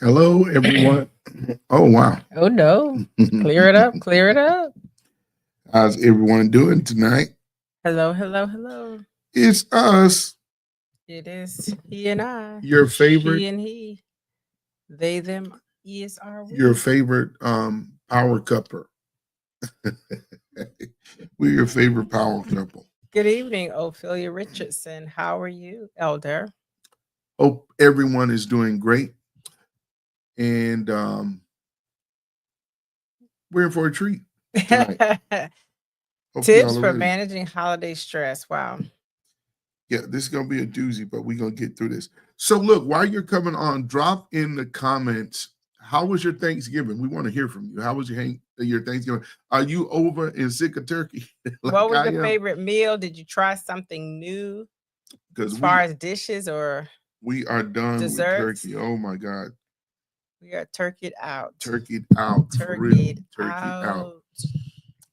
Hello, everyone. Oh, wow. Oh no. Clear it up. Clear it up. How's everyone doing tonight? Hello, hello, hello. It's us, It is he and I. your She favorite, and he. They, them, is, are your we. favorite power couple. We're your favorite power couple. Good evening, Ophelia Richardson. How are you, Elder? Hope everyone is doing great, and we're in for a treat tonight. Hope Tips y'all are for ready. managing holiday stress. Wow. Yeah, this is gonna be a doozy, but we're gonna get through this. So, look, while you're coming on, drop in the comments. How was your Thanksgiving? We want to hear from you. How was your Thanksgiving? Are you over and sick of turkey What like was I your am? favorite meal? Did you try something new Because as far we as dishes or we are done with desserts? turkey. Oh my God, We are turkeyed out. turkey out for real. Turkeyed Turkey out. out.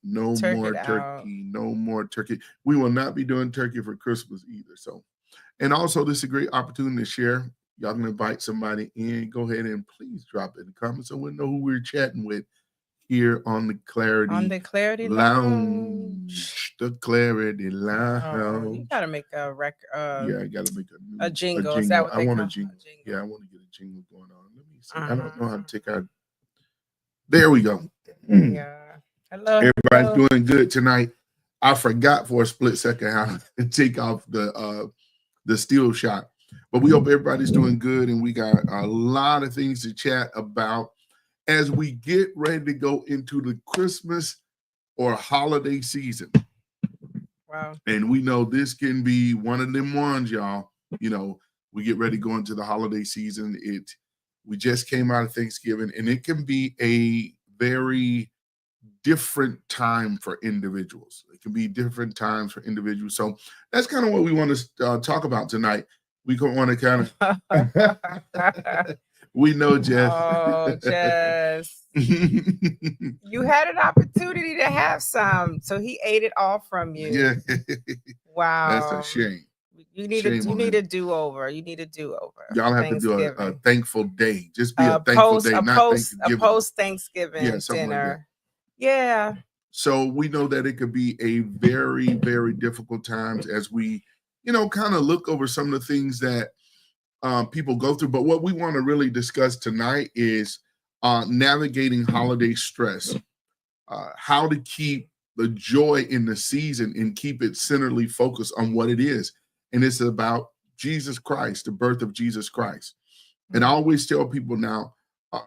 No more Turkeyed out. turkey. No more turkey. We will not be doing turkey for Christmas either. So, and also this is a great opportunity to share. Y'all can invite somebody in. Go ahead and please drop it in the comments so we know who we're chatting with here on the On Clarity the Clarity Lounge. Lounge. The Clarity Oh, you Lounge. gotta make a record, Yeah, I gotta make a a jingle. Is that jingle. what I they want a call jingle. a Yeah, jingle? I want to get a jingle going on. Let me see. I don't know how to Uh-huh. take our. There we go. Yeah. Hello, Everybody's hello. doing good tonight. I forgot for a split second how to take off the steel shot, but we hope everybody's doing good, and we got a lot of things to chat about as we get ready to go into the Christmas or holiday season. Wow. And we know this can be one of them ones, y'all. You know, we get ready to go into the holiday season. We just came out of Thanksgiving, and it can be a very different time for individuals. It can be different times for individuals. So that's kind of what we want to talk about tonight. We want to kind of, we know, Jess. Oh, Jess. You had an opportunity to have some, so he ate it all from you. Yeah, that's a Wow. shame. You need a Shame you on need him. a do-over. You need a do-over Y'all for have to do a Thanksgiving. thankful day. Just be a thankful day, not A Thanksgiving. post Yeah, Thanksgiving something like that. dinner. Yeah. So we know that it could be a very, very difficult times as we, kind of look over some of the things that people go through. But what we want to really discuss tonight is navigating holiday stress, how to keep the joy in the season and keep it centrally focused on what it is. And it's about Jesus Christ, the birth of Jesus Christ. And I always tell people now,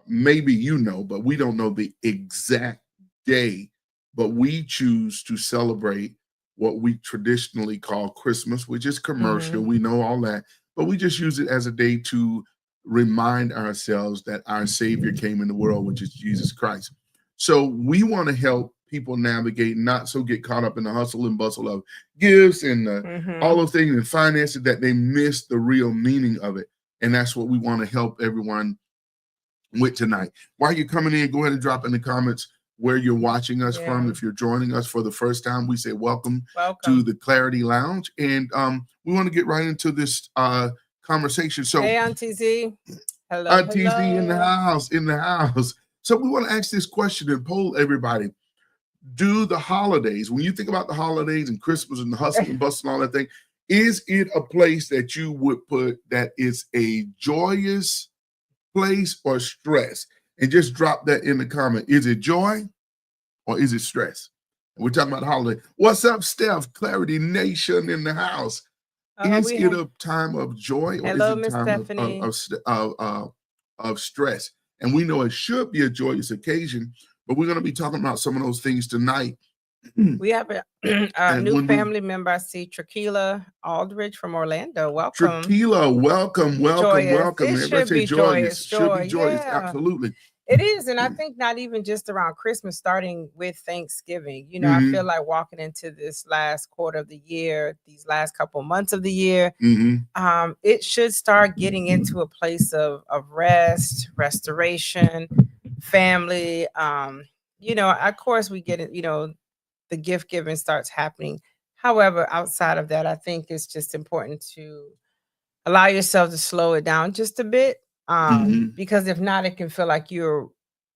maybe but we don't know the exact day, but we choose to celebrate what we traditionally call Christmas, which is commercial. Mhm. We know all that, but we just use it as a day to remind ourselves that our Savior came in the world, which is Jesus Christ. So we want to help people navigate, not so get caught up in the hustle and bustle of gifts and all Mhm. those things and finances that they miss the real meaning of it. And that's what we want to help everyone with tonight. While you're coming in, go ahead and drop in the comments where you're watching us from. Yeah. If you're joining us for the first time, we say welcome to Welcome. the Clarity Lounge. And we want to get right into this conversation. So, Hey, Auntie Z. Hello, TZ in the hello. house, in the house. So we want to ask this question and poll everybody. Do the holidays, when you think about the holidays and Christmas and the hustle and bustle and all that thing, is it a place that you would put that is a joyous place or stress? And just drop that in the comment. Is it joy or is it stress? And we're talking about holiday. What's up, Steph? Clarity Nation in the house. Is We it have a time of joy or is hello, it a Miss time Stephanie. of stress? And we know it should be a joyous occasion, but we're going to be talking about some of those things tonight. We have a And new when we family member. I see Traquila Aldridge from Orlando. Welcome. Tequila, welcome, welcome, Joyous. welcome. It Everybody should say be joyous. joyous. Should be Joy. joyous. Yeah. Absolutely. It is. And I think not even just around Christmas, starting with Thanksgiving. I feel like walking into this last quarter of the year, these last couple months of the year, it should start getting into a place of rest, restoration, family. Of course we get it, the gift giving starts happening. However, outside of that, I think it's just important to allow yourself to slow it down just a bit Because if not, it can feel like you're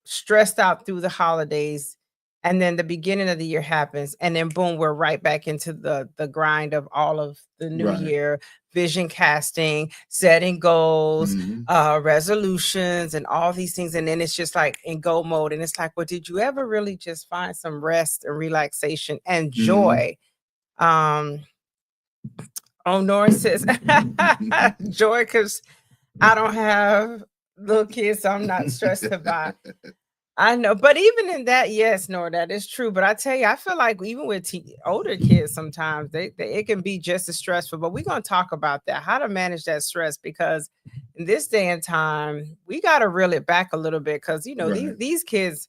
stressed out through the holidays, and then the beginning of the year happens, and then boom, we're right back into the grind of all of the new Right. year, vision casting, setting goals, resolutions, and all these things. And then it's just like in go mode. And it's like, well, did you ever really just find some rest and relaxation and joy? Oh, Nora says joy, because I don't have little kids, so I'm not stressed about. I know, but even in that, yes, Nora, that is true. But I tell you, I feel like even with older kids, sometimes they it can be just as stressful. But we're gonna talk about that, how to manage that stress, because in this day and time, we got to reel it back a little bit, because these kids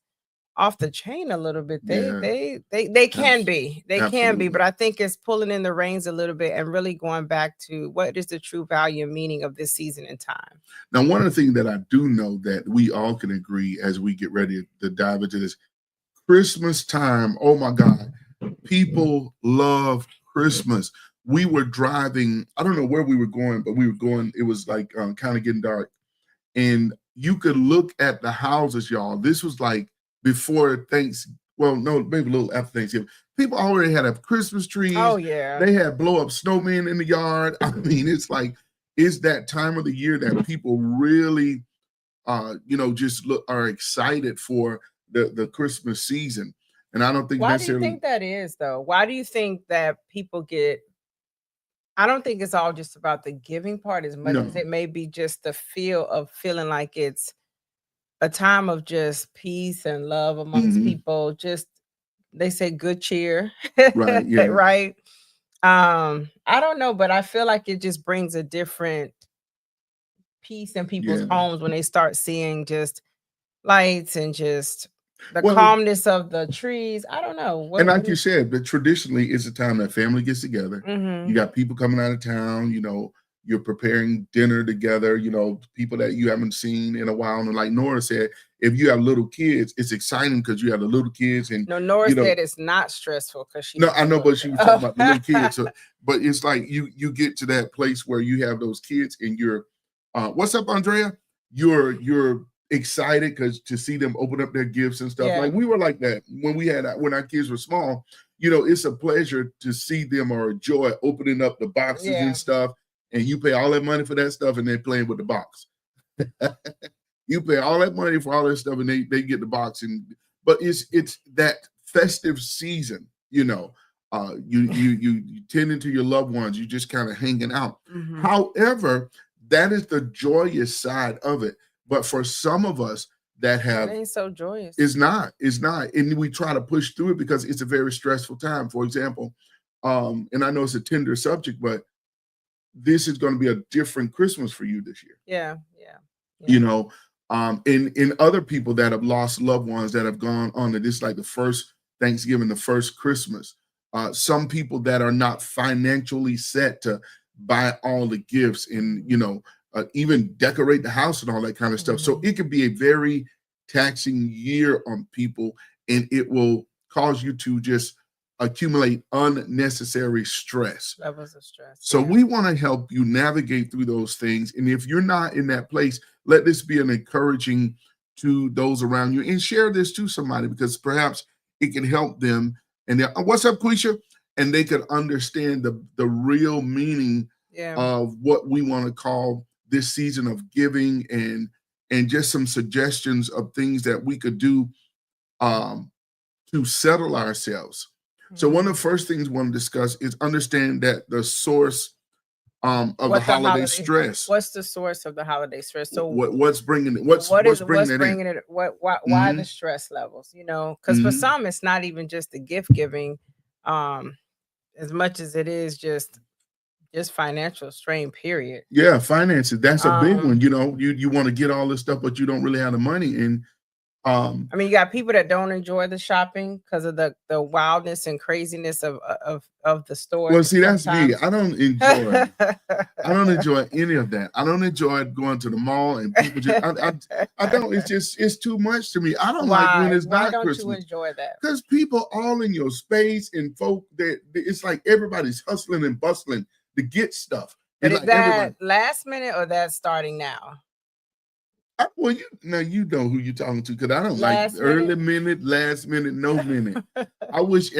off the chain a little bit. They can be. They can be, but I think it's pulling in the reins a little bit and really going back to what is the true value and meaning of this season and time. Now, one of the things that I do know that we all can agree as we get ready to dive into this Christmas time, oh my God, people love Christmas. We were driving, I don't know where we were going, but we were going, it was like kind of getting dark. And you could look at the houses, y'all. This was like before Thanksgiving. Well, no, maybe a little after Thanksgiving. People already had up Christmas trees. Oh, yeah. They had blow up snowmen in the yard. I mean, it's like, it's that time of the year that people really, just are excited for the Christmas season. And I don't think Why do you think that is, though? Why do you think that people get? I don't think it's all just about the giving part as much as it may be just the feel of feeling like it's a time of just peace and love amongst people. Just, they say good cheer. Right. Yeah. Right. I don't know, but I feel like it just brings a different peace in people's homes when they start seeing just lights and just the calmness of the trees. I don't know. And like you said, but traditionally it's a time that family gets together. You got people coming out of town, you're preparing dinner together, people that you haven't seen in a while. And like Nora said, if you have little kids, it's exciting because you have the little kids. And no, Nora said it's not stressful because she. No, I know, but she was talking about the little kids. So, but it's like you get to that place where you have those kids and you're, what's up, Andrea? You're excited because to see them open up their gifts and stuff. Yeah. Like we were like that when our kids were small. It's a pleasure to see them, or a joy opening up the boxes and stuff. And you pay all that money for that stuff, and they're playing with the box. You pay all that money for all that stuff, and they get the box. But it's that festive season, you tending to your loved ones, you just kind of hanging out. However, that is the joyous side of it. But for some of us that have, it ain't so joyous. It's not. And we try to push through it because it's a very stressful time. For example, and I know it's a tender subject, but this is going to be a different Christmas for you this year. Yeah. In other people that have lost loved ones that have gone on to this, like the first Thanksgiving, the first Christmas, some people that are not financially set to buy all the gifts and, even decorate the house and all that kind of stuff. So it can be a very taxing year on people, and it will cause you to just accumulate unnecessary stress. Levels of stress. So we want to help you navigate through those things. And if you're not in that place, let this be an encouraging to those around you, and share this to somebody, because perhaps it can help them. And what's up, Quisha? And they could understand the real meaning of what we want to call this season of giving, and just some suggestions of things that we could do to settle ourselves. So one of the first things we want to discuss is understand that the source of the holiday stress. What's the source of the holiday stress? So what's bringing it? What's bringing it? Why the stress levels? Because for some, it's not even just the gift giving, as much as it is just financial strain. Period. Yeah, finances. That's a big one. You want to get all this stuff, but you don't really have the money. And you got people that don't enjoy the shopping because of the wildness and craziness of the store. Well, see, that's me. I don't enjoy any of that. I don't enjoy going to the mall and people just I don't. It's too much to me. I don't like when it's not Christmas. Why don't you enjoy that? Because people all in your space, and folk that it's like everybody's hustling and bustling to get stuff. But is that last minute or that's starting now? Well, you know who you're talking to, because I don't like Last early minute? minute, last minute, no minute. I wish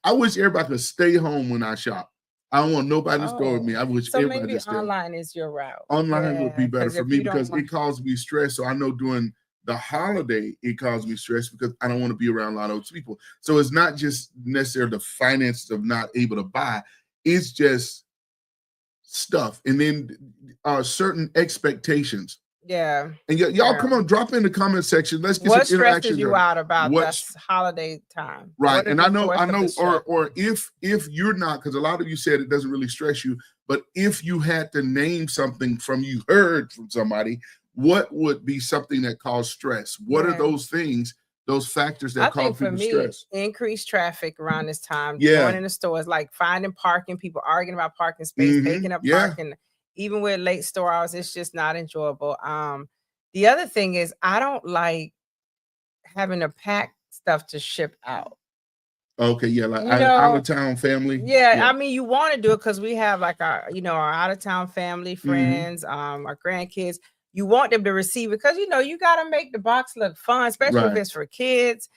I wish everybody could stay home when I shop. I don't want nobody to store with me. Oh, I wish so everybody maybe to stay home. online is your route. Online would be Yeah, better because for if me you don't because mind. it caused me stress. So I know during the holiday it caused me stress because I don't want to be around a lot of those people. So it's not just necessarily the finances of not able to buy. It's just stuff, and then certain expectations. Yeah, And y'all, yeah. come on, drop in the comment section. Let's get some What stresses interaction you going. out about What's this holiday time? right? What is And the I source of the know, stress? or if you're not, because a lot of you said it doesn't really stress you, but if you had to name something from you heard from somebody, what would be something that caused stress? What are Yeah. those things, those factors I that cause think for people me, stress? increased traffic around this time, Yeah. going in the stores, like finding parking, people arguing about parking space, taking up Yeah. parking, even with late store hours, it's just not enjoyable. The other thing is I don't like having to pack stuff to ship out. Okay. Yeah. Like You out of know, town family. yeah, Yeah. I mean, you want to do it because we have like our, our out of town family, hmm friends, our grandkids. You want them to receive it because you got to make the box look fun, especially if Right. it's for kids.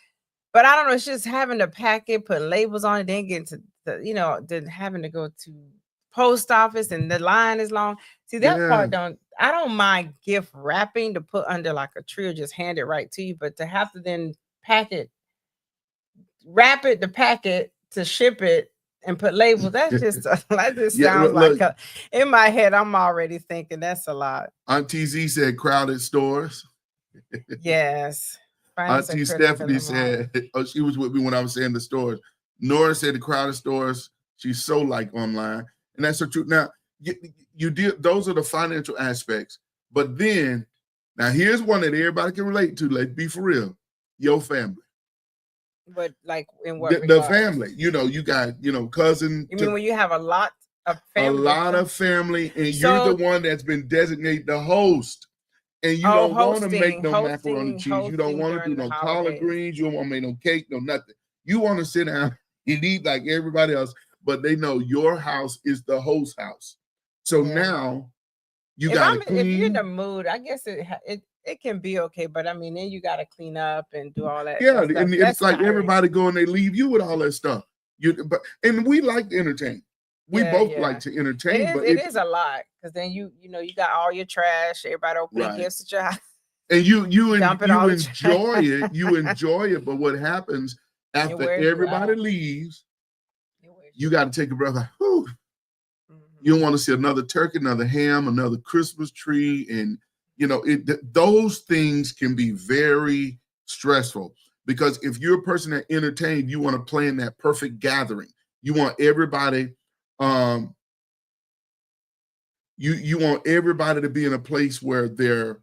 But I don't know, it's just having to pack it, put labels on it, then get to then having to go to post office and the line is long. See, that Yeah. part I don't mind gift wrapping to put under like a tree or just hand it right to you, but to have to then pack it, wrap it to pack it, to ship it and put labels, that's just that just Yeah. sounds like Look, in my head, I'm already thinking that's a lot. Auntie Z said crowded stores. Yes. Financing Auntie critical Stephanie of all. said, oh, she was with me when I was saying the stores. Nora said the crowded stores, she's so like online. And that's the truth. Now, you did, those are the financial aspects. But then, now here's one that everybody can relate to. Let's be for real. Your family. But like in what The regard? family, you got, cousin, You mean when you have a lot of a family that lot come? of family, and you're the So, one that's been designated the host. And you oh, don't want to make hosting, no macaroni hosting, cheese. You don't hosting want to do during the no collard holidays. greens. You don't want to make no cake, no nothing. You want to sit down and eat like everybody else, but they know your house is the host house. So Yeah. now you got to If you're in the clean. mood, I guess it can be okay. But I mean, then you got to clean up and do all that. Yeah, That stuff. and it's That's like tiring. everybody go and they leave you with all that stuff. And we like to entertain. We Yeah, both like yeah. to It entertain, is. but It is a lot because then you got all your trash. Everybody opening right. gifts at your house, And dumping you all the trash. enjoy it. You enjoy it, but what happens It after wears you everybody out. leaves? It wears You you got out. to take a breath. Like, whew. You Mhm. don't want to see another turkey, another ham, another Christmas tree, and those things can be very stressful because if you're a person that entertained, you want to plan that perfect gathering. You want everybody, um, you want everybody to be in a place where they're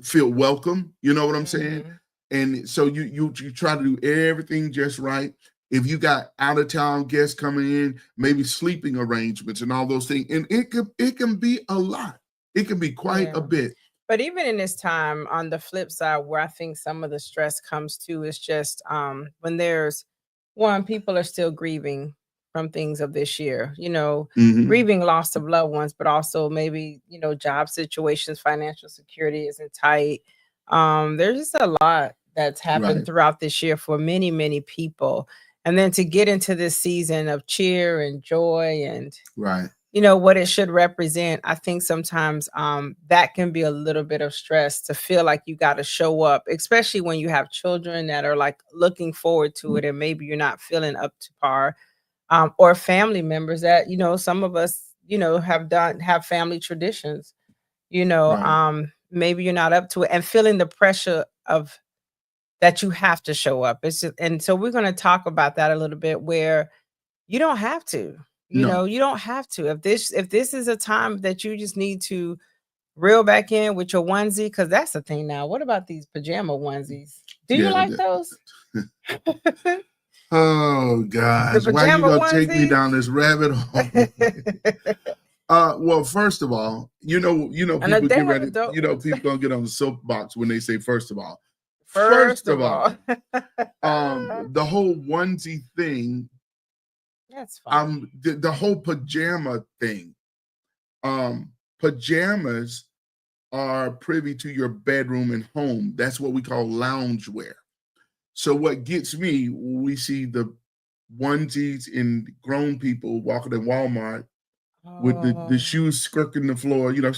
feel welcome. You know what I'm saying? Mhm. And so you try to do everything just right. If you got out of town guests coming in, maybe sleeping arrangements and all those things, and it can be a lot. It can be quite a Yeah. bit. But even in this time, on the flip side, where I think some of the stress comes to is just when there's one, people are still grieving from things of this year, hmm grieving loss of loved ones, but also maybe, job situations, financial security isn't tight. There's just a lot that's happened Right, throughout this year for many, many people. And then to get into this season of cheer and joy and right. what it should represent, I think sometimes that can be a little bit of stress to feel like you got to show up, especially when you have children that are like looking forward to it and maybe you're not feeling up to par, or family members that some of us have family traditions, Right. maybe you're not up to it and feeling the pressure of that you have to show up. It's just, and so we're going to talk about that a little bit where you don't have to. No. You don't have to. If this is a time that you just need to reel back in with your onesie, because that's the thing now. What about these pajama onesies? Do you Yeah. like those? Oh The gosh, why you pajama gonna take me onesies? down this rabbit hole? Well, first of all, And people they get have ready. adult ones. People gonna get on the soapbox when they say first of all. First First of of all. all, the whole onesie thing, That's fine. the whole pajama thing, pajamas are privy to your bedroom and home. That's what we call loungewear. So what gets me, we see the onesies in grown people walking in Walmart with the shoes skirting the floor, you know,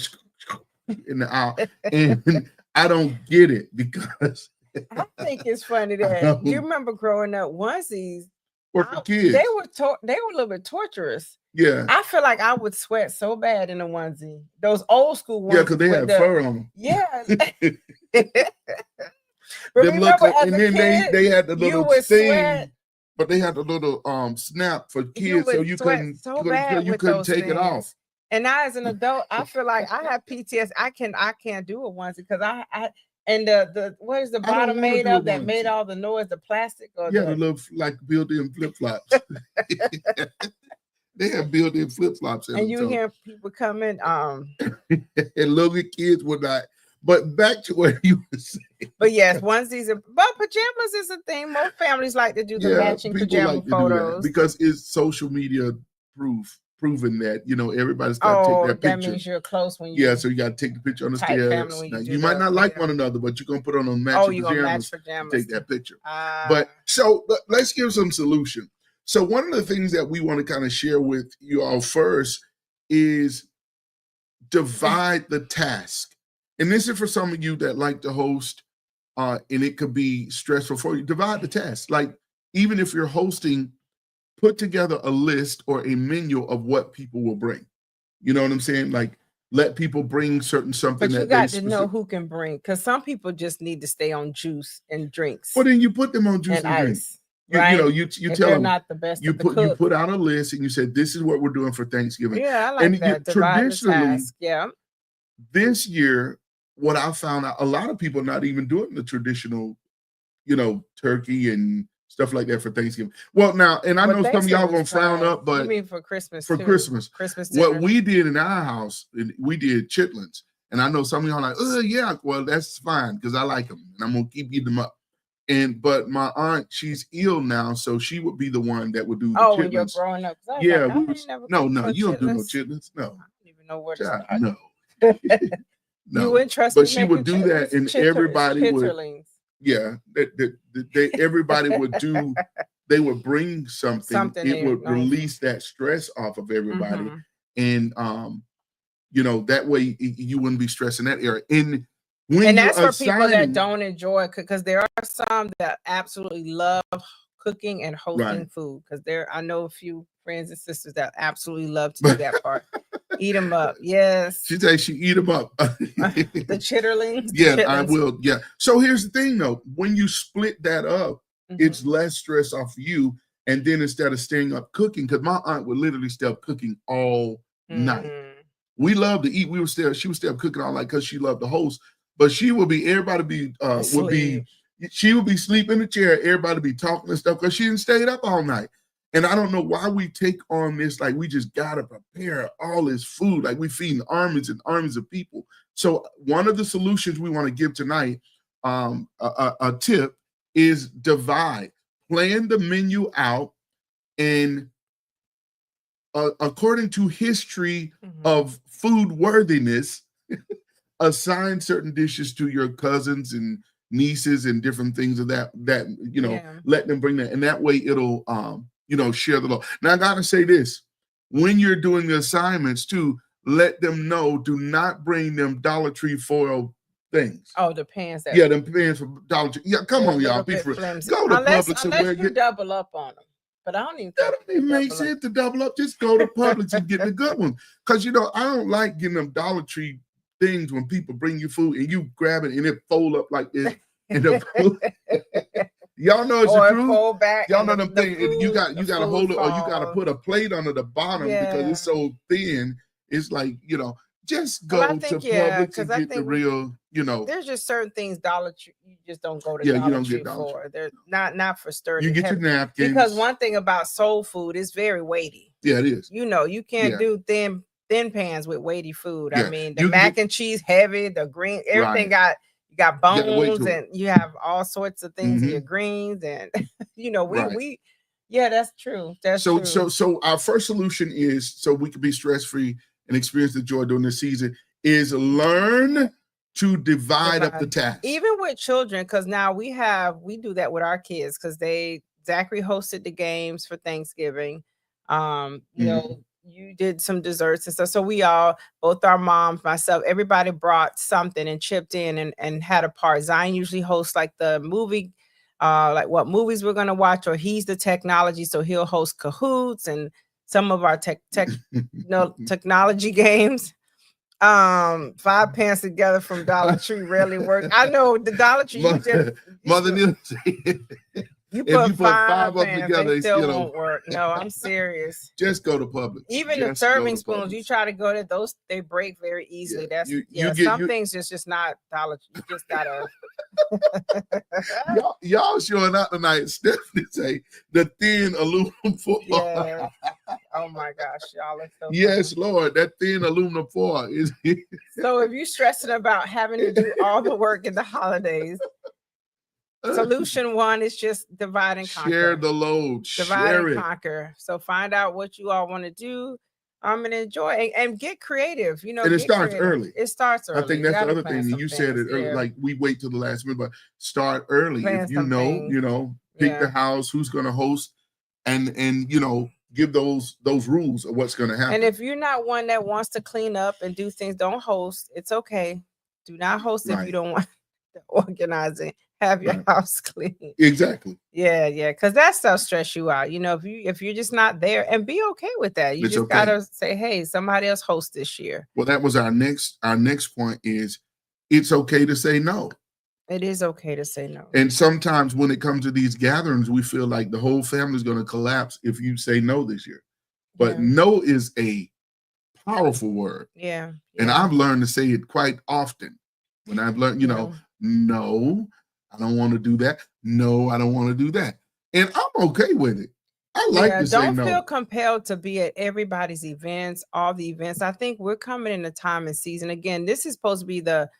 in the aisle. And I don't get it because I think it's funny that you remember growing up onesies. For kids. They were a little bit torturous. Yeah. I feel like I would sweat so bad in a onesie. Those old school ones. Yeah, because they had fur on them. Yeah. But remember, as a kid, they had the little thing, sweat. but they had the little snap for kids, so you couldn't take it off. And now as an adult, I feel like I have PTSD. I can't do a onesie because I and the what is the bottom made of that made all the noise? The plastic or the little like built-in flip-flops. They have built-in flip-flops in them. And you hear people coming, and little kids would not. But back to what you were saying. But yes, onesies, but pajamas is a thing. Most families like to do the matching pajama photos because it's social media proven that, you know, everybody's got to take that picture. That means you're close when you. Yeah, so you got to take the picture on the stairs. Now, you might not like one another, but you're gonna put on a matching pajamas to take that picture. But so let's give some solution. So one of the things that we want to kind of share with you all first is divide the task. And this is for some of you that like to host, and it could be stressful for you. Divide the task. Like, even if you're hosting, put together a list or a menu of what people will bring. You know what I'm saying? Like, let people bring something. But you got to know who can bring, because some people just need to stay on juice and drinks. Well, then you put them on juice and drinks. Right? You tell them not the best. You put out a list and you said, this is what we're doing for Thanksgiving. Yeah, I like that. Traditionally, yeah. This year, what I found out, a lot of people not even doing the traditional, you know, turkey and stuff like that for Thanksgiving. Well, now, and I know some of y'all gonna frown up, but you mean for Christmas? Christmas dinner. What we did in our house, we did chitlins, and I know some of y'all are like, oh yeah, well that's fine because I like them and I'm gonna keep eating them up. But my aunt, she's ill now, so she would be the one that would do the chitlins. When you're growing up, yeah, no, you don't do no chitlins, no. I don't even know where to start. No. No, you wouldn't trust but she would do that, and everybody would. Yeah, everybody would do. They would bring something. It would release that stress off of everybody, and you know, that way you wouldn't be stressing that area. And that's for people that don't enjoy it, because there are some that absolutely love cooking and hosting food. Because I know a few friends and sisters that absolutely love to do that part. Eat them up, yes. She says she eat them up. The chitterlings. Yeah, I will. Yeah. So here's the thing, though. When you split that up, it's less stress off you. And then instead of staying up cooking, because my aunt would literally stay up cooking all night. We love to eat. She would stay up cooking all night because she loved to host. But she would be. Everybody she would be sleeping in the chair. Everybody would be talking and stuff because she didn't stay up all night. And I don't know why we take on this, like we just gotta prepare all this food, like we feeding armies and armies of people. So one of the solutions we want to give tonight, a tip, is divide. Plan the menu out, and according to history of food worthiness, assign certain dishes to your cousins and nieces and different things of that you know, let them bring that, and that way it'll you know, share the load. Now I gotta say this: when you're doing the assignments too, let them know, do not bring them Dollar Tree foil things. Oh, the pans. Yeah, them pans from Dollar Tree. Yeah, come on, y'all. Be free. Go to Publix unless you double up on them. But I don't even. That don't even make sense to double up. Just go to Publix and get the good one. Because you know, I don't like getting them Dollar Tree things when people bring you food and you grab it and it fold up like this. And y'all know it's the truth. Y'all know them things. You got to hold it, or you got to put a plate under the bottom because it's so thin. It's like, you know, just go to Publix and get the real, you know. There's just certain things Dollar Tree you just don't go to Dollar Tree for. They're not for sturdy. You get your napkins. Because one thing about soul food is very weighty. Yeah, it is. You know, you can't do thin pans with weighty food. I mean, the mac and cheese heavy, the green, everything you got bones and you have all sorts of things in your greens, and you know, we that's true. That's true. So our first solution is, so we can be stress-free and experience the joy during this season, is learn to divide up the task. Even with children, because now we do that with our kids, because Zachary hosted the games for Thanksgiving. You know, you did some desserts and stuff. So we all, both our moms, myself, everybody brought something and chipped in and had a part. Zion usually hosts like the movie, like what movies we're gonna watch, or he's the technology, so he'll host Cahoots and some of our technology games. 5 pants together from Dollar Tree rarely works. I know the Dollar Tree. Mother Neal, you put 5 of them together, they still won't work. No, I'm serious. Just go to Publix. Even the serving spoons, you try to go to those, they break very easily. Some things just not Dollar Tree. You just gotta. y'all showing out tonight. Stephanie say the thin aluminum foil. Yeah. Oh my gosh, y'all are so yes, funny. Lord, that thin aluminum foil is. So if you're stressing about having to do all the work in the holidays, solution one is just divide and conquer. Share the load. Divide and conquer. So find out what you all want to do. And enjoy and get creative. You know, and it starts early. It starts early. I think that's the other thing. You said it early, like we wait till the last minute, but start early. If you know, pick the house, who's going to host, and give those rules of what's going to happen. And if you're not one that wants to clean up and do things, don't host. It's okay. Do not host if you don't want to organize it. Have your house clean. Exactly. Yeah, because that stuff stress you out. You know, if you're just not there, and be okay with that. You just gotta say, hey, somebody else host this year. Well, that was our next point is it's okay to say no. It is okay to say no. And sometimes when it comes to these gatherings, we feel like the whole family is going to collapse if you say no this year. But no is a powerful word. Yeah. And I've learned to say it quite often. When I've learned, no, I don't want to do that. No, I don't want to do that. And I'm okay with it. I like to say no. Don't feel compelled to be at everybody's events, all the events. I think we're coming in a time and season. Again, this is supposed to be the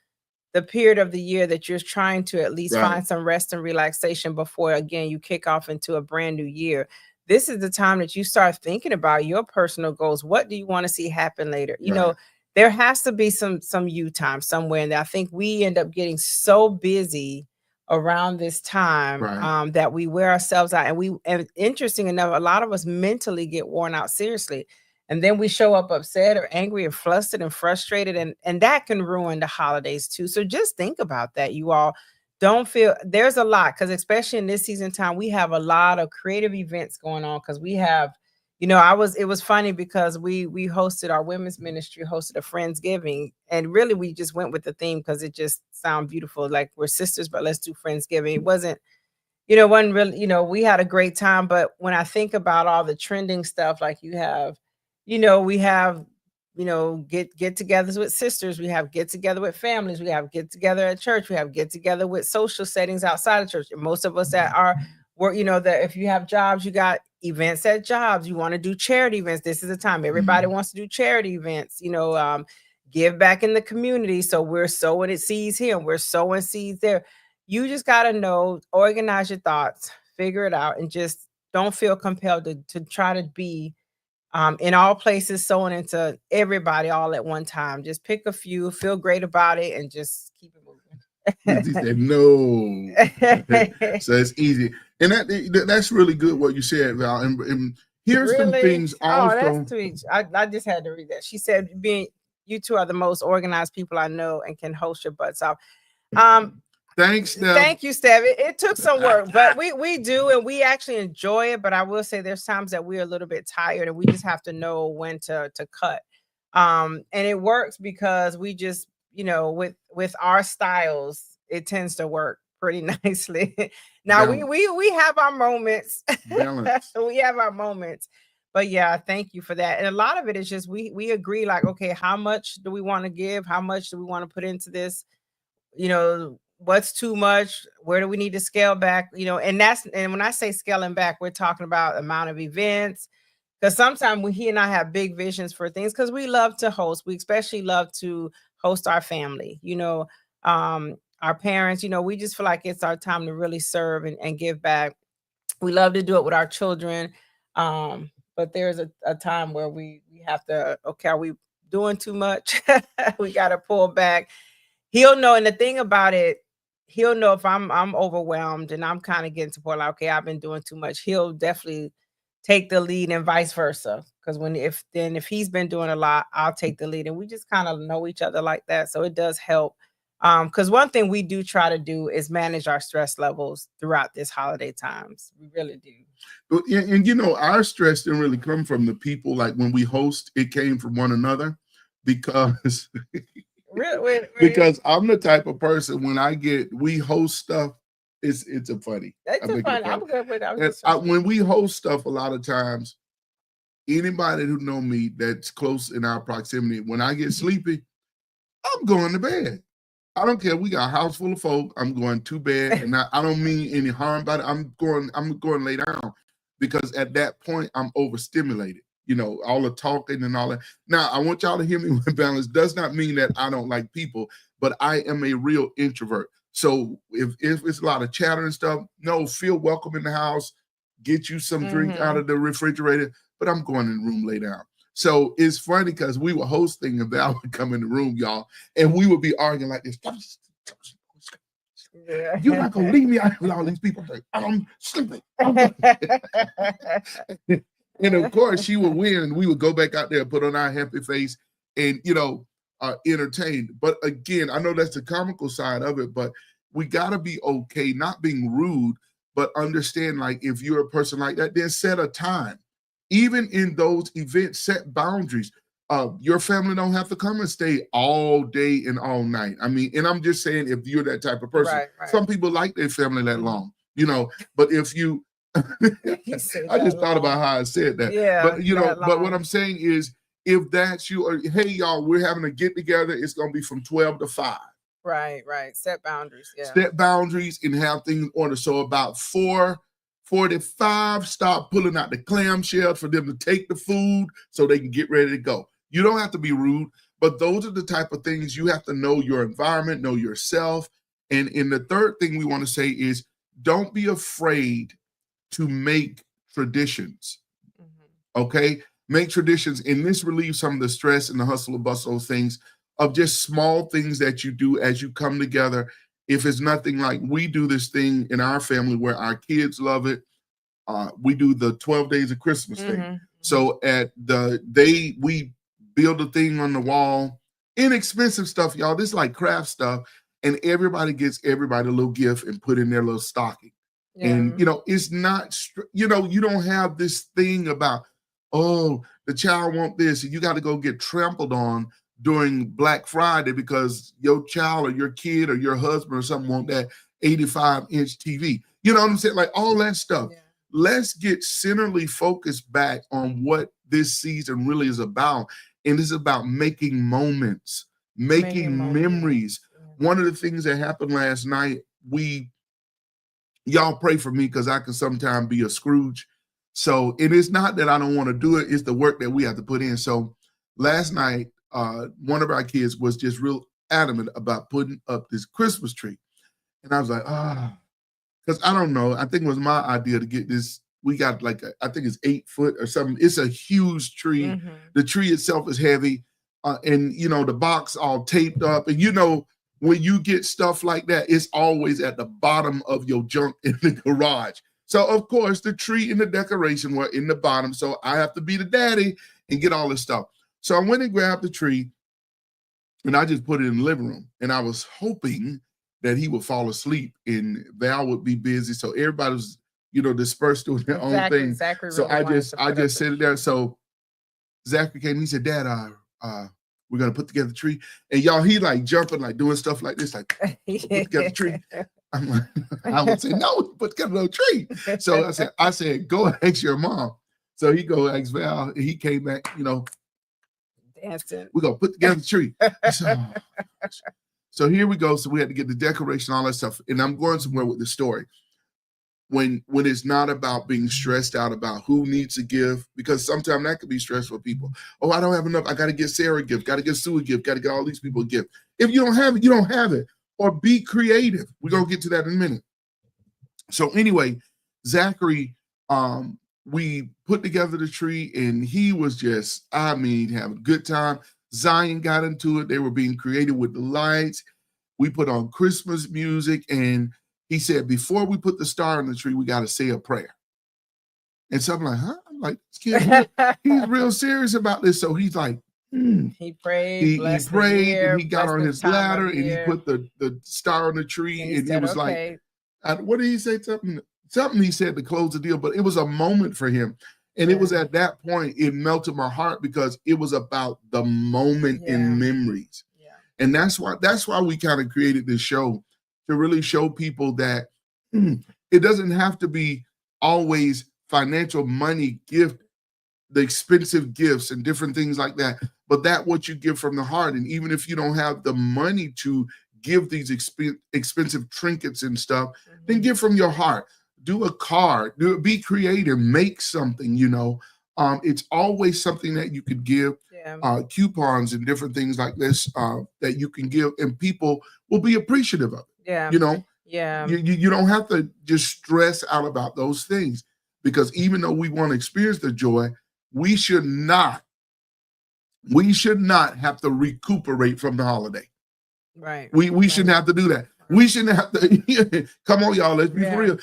period of the year that you're trying to at least find some rest and relaxation before, again, you kick off into a brand new year. This is the time that you start thinking about your personal goals. What do you want to see happen later? You know, there has to be some you time somewhere. And I think we end up getting so busy around this time that we wear ourselves out. And interesting enough, a lot of us mentally get worn out seriously. And then we show up upset or angry or flustered and frustrated. And that can ruin the holidays too. So just think about that. You all don't feel there's a lot, because especially in this season time, we have a lot of creative events going on, because we have, it was funny because we hosted our women's ministry, hosted a Friendsgiving, and really we just went with the theme because it just sounded beautiful. Like, we're sisters, but let's do Friendsgiving. It wasn't really, we had a great time. But when I think about all the trending stuff, like we have get-togethers with sisters, we have get-together with families, we have get-together at church, we have get-together with social settings outside of church. And most of us that are work, that if you have jobs, you got events at jobs, you want to do charity events. This is the time everybody wants to do charity events, give back in the community. So we're sowing seeds here, we're sowing seeds there. You just got to know, organize your thoughts, figure it out, and just don't feel compelled to try to be in all places, sowing into everybody all at one time. Just pick a few, feel great about it, and just keep it moving. He said no. So it's easy. And that's really good what you said, Val. And here's some things also. Oh, that's sweet. I just had to read that. She said, you two are the most organized people I know and can host your butts off. Thanks, Steph. Thank you, Steph. It took some work, but we do, and we actually enjoy it. But I will say there's times that we're a little bit tired, and we just have to know when to cut. And it works because we just, with our styles, it tends to work pretty nicely. Now we have our moments. We have our moments. But yeah, thank you for that. And a lot of it is just we agree, like, okay, how much do we want to give? How much do we want to put into this? What's too much? Where do we need to scale back? And when I say scaling back, we're talking about amount of events. Because sometimes he and I have big visions for things, because we love to host. We especially love to host our family, our parents, we just feel like it's our time to really serve and give back. We love to do it with our children. But there's a time where we have to, okay, are we doing too much? We got to pull back. he'll know. And the thing about it, he'll know if I'm overwhelmed and I'm kind of getting to the point like, okay, I've been doing too much. He'll definitely take the lead and vice versa. Because if he's been doing a lot, I'll take the lead, and we just kind of know each other like that. So it does help. Because one thing we do try to do is manage our stress levels throughout this holiday times. We really do. And you know, our stress didn't really come from the people. Like when we host, it came from one another, because Really? because I'm the type of person, when we host stuff, it's a funny. That's I a make fun. it I'm funny. good with And when we host stuff, a lot of times, anybody who know me that's close in our proximity, when I get sleepy, I'm going to bed. I don't care. We got a house full of folk. I'm going to bed, and I don't mean any harm by it. I'm going to lay down, because at that point I'm overstimulated. You know, all the talking and all that. Now, I want y'all to hear me with balance. Does not mean that I don't like people, but I am a real introvert. So if it's a lot of chatter and stuff, no, feel welcome in the house. Get you some drink out of the refrigerator, but I'm going in the room, lay down. So it's funny because we were hosting and Val would come in the room, y'all, and we would be arguing like this. You're not gonna leave me out with all these people. Like, I'm sleeping. And of course, she would win, and we would go back out there, put on our happy face, and entertain. But again, I know that's the comical side of it, but we gotta be okay, not being rude, but understand, like, if you're a person like that, then set a time. Even in those events, set boundaries. Your family don't have to come and stay all day and all night. I mean, and I'm just saying, if you're that type of person, Right. some people like their family that long, but if you, I just thought about how I said that. Yeah. But what I'm saying is, if that's you, or hey, y'all, we're having a get together, it's going to be from 12 to 5. Right. Set boundaries. Yeah. Set boundaries and have things in order. So about 4:45, start pulling out the clamshells for them to take the food so they can get ready to go. You don't have to be rude, but those are the type of things you have to know your environment, know yourself. And the third thing we want to say is, don't be afraid to make traditions. Okay? Make traditions, and this relieves some of the stress and the hustle and bustle of things, of just small things that you do as you come together. If it's nothing, like we do this thing in our family where our kids love it. We do the 12 days of Christmas thing. So we build a thing on the wall, inexpensive stuff, y'all. This is like craft stuff, and everybody gets everybody a little gift and put in their little stocking. Yeah. And it's not, you don't have this thing about, oh, the child want this, and you got to go get trampled on during Black Friday because your child or your kid or your husband or something want that 85-inch TV. You know what I'm saying? Like all that stuff. Yeah. Let's get centrally focused back on what this season really is about. And it's about making moments, making memories. Yeah. One of the things that happened last night, y'all pray for me because I can sometimes be a Scrooge. So it is not that I don't want to do it. It's the work that we have to put in. So last night, one of our kids was just real adamant about putting up this Christmas tree. And I was like, because I don't know. I think it was my idea to get this. We got I think it's 8 foot or something. It's a huge tree. Mm-hmm. The tree itself is heavy. And, the box all taped up. And, when you get stuff like that, it's always at the bottom of your junk in the garage. So, of course, the tree and the decoration were in the bottom. So I have to be the daddy and get all this stuff. So I went and grabbed the tree, and I just put it in the living room. And I was hoping that he would fall asleep and Val would be busy. So everybody was, dispersed doing their own thing. Zachary so really I just set it there. So Zachary came, he said, Dad, we're going to put together the tree. And y'all, he like jumping, like doing stuff like this, like put together the tree. I'm like, I would say, no, put together no tree. So I said, go ask your mom. So he go ask Val, and he came back, dancing. We're going to put together the tree. So here we go. So we had to get the decoration, all that stuff. And I'm going somewhere with the story. When it's not about being stressed out about who needs a gift, because sometimes that could be stressful for people. Oh, I don't have enough. I got to get Sarah a gift. Got to get Sue a gift. Got to get all these people a gift. If you don't have it, you don't have it. Or be creative. We're going to get to that in a minute. So anyway, Zachary, we put together the tree, and he was just, having a good time. Zion got into it. They were being creative with the lights. We put on Christmas music, and he said, before we put the star on the tree, we got to say a prayer. And so I'm like, huh? I'm like, this kid, he's real serious about this. So he's like, he prayed, he prayed, year, and he got on his ladder, and he put the star on the tree, and and said, it was okay. like, what did he say? Something he said to close the deal, but it was a moment for him. And it was at that point, it melted my heart because it was about the moment in memories. Yeah. And that's why we kind of created this show, to really show people that it doesn't have to be always financial money, gift, the expensive gifts and different things like that, but that what you give from the heart. And even if you don't have the money to give these expensive trinkets and stuff, then give from your heart. Do a card, be creative, make something, it's always something that you could give, coupons and different things like this that you can give, and people will be appreciative of it. You don't have to just stress out about those things, because even though we want to experience the joy, we should not have to recuperate from the holiday. Right. We shouldn't have to do that. We shouldn't have to. Come on, y'all. Let's be for real.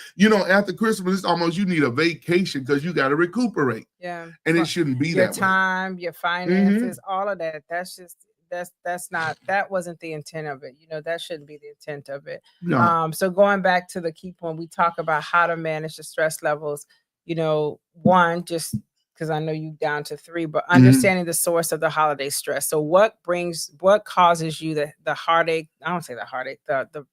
After Christmas, it's almost you need a vacation because you got to recuperate. Yeah. And it shouldn't be your that time, way. Your finances, all of that. That wasn't the intent of it. That shouldn't be the intent of it. No. So going back to the key point, we talk about how to manage the stress levels. One, just because I know you down to 3, but understanding the source of the holiday stress. So what causes you the heartache? I don't say the heartache, the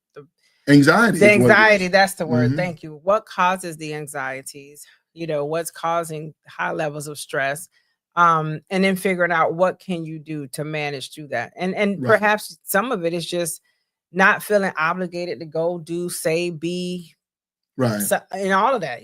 anxiety. The anxiety, that's the word. Thank you. What causes the anxieties? What's causing high levels of stress? And then figuring out what can you do to manage through that. And perhaps some of it is just not feeling obligated to go do, say, be, and all of that,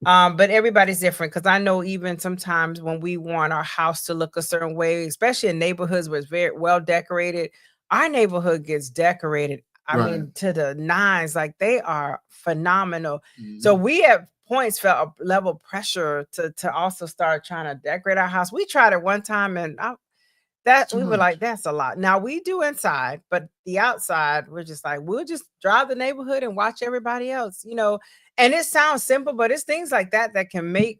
but everybody's different, because I know even sometimes when we want our house to look a certain way, especially in neighborhoods where it's very well decorated, our neighborhood gets decorated, I mean, to the nines, like they are phenomenal. So we at points felt a level of pressure to also start trying to decorate our house. We tried it one time, and we were like, that's a lot. Now we do inside, but the outside, we're just like, we'll just drive the neighborhood and watch everybody else, and it sounds simple, but it's things like that can make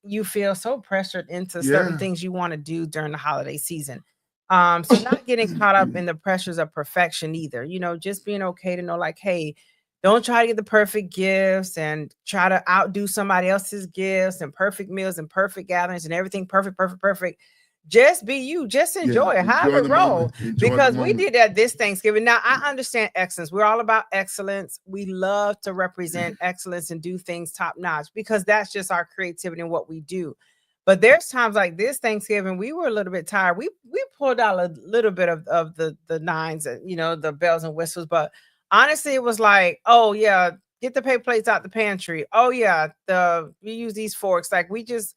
you feel so pressured into certain things you want to do during the holiday season. So not getting caught up in the pressures of perfection either, just being okay to know, like, hey, don't try to get the perfect gifts and try to outdo somebody else's gifts and perfect meals and perfect gatherings and everything perfect. Just be you. Just enjoy it. Have it roll. Because we did that this Thanksgiving. Now, I understand excellence. We're all about excellence. We love to represent excellence and do things top notch, because that's just our creativity and what we do. But there's times like this Thanksgiving, we were a little bit tired. We pulled out a little bit of the nines and, the bells and whistles. But honestly, it was like, oh, yeah, get the paper plates out the pantry. Oh, yeah, we use these forks. Like we just...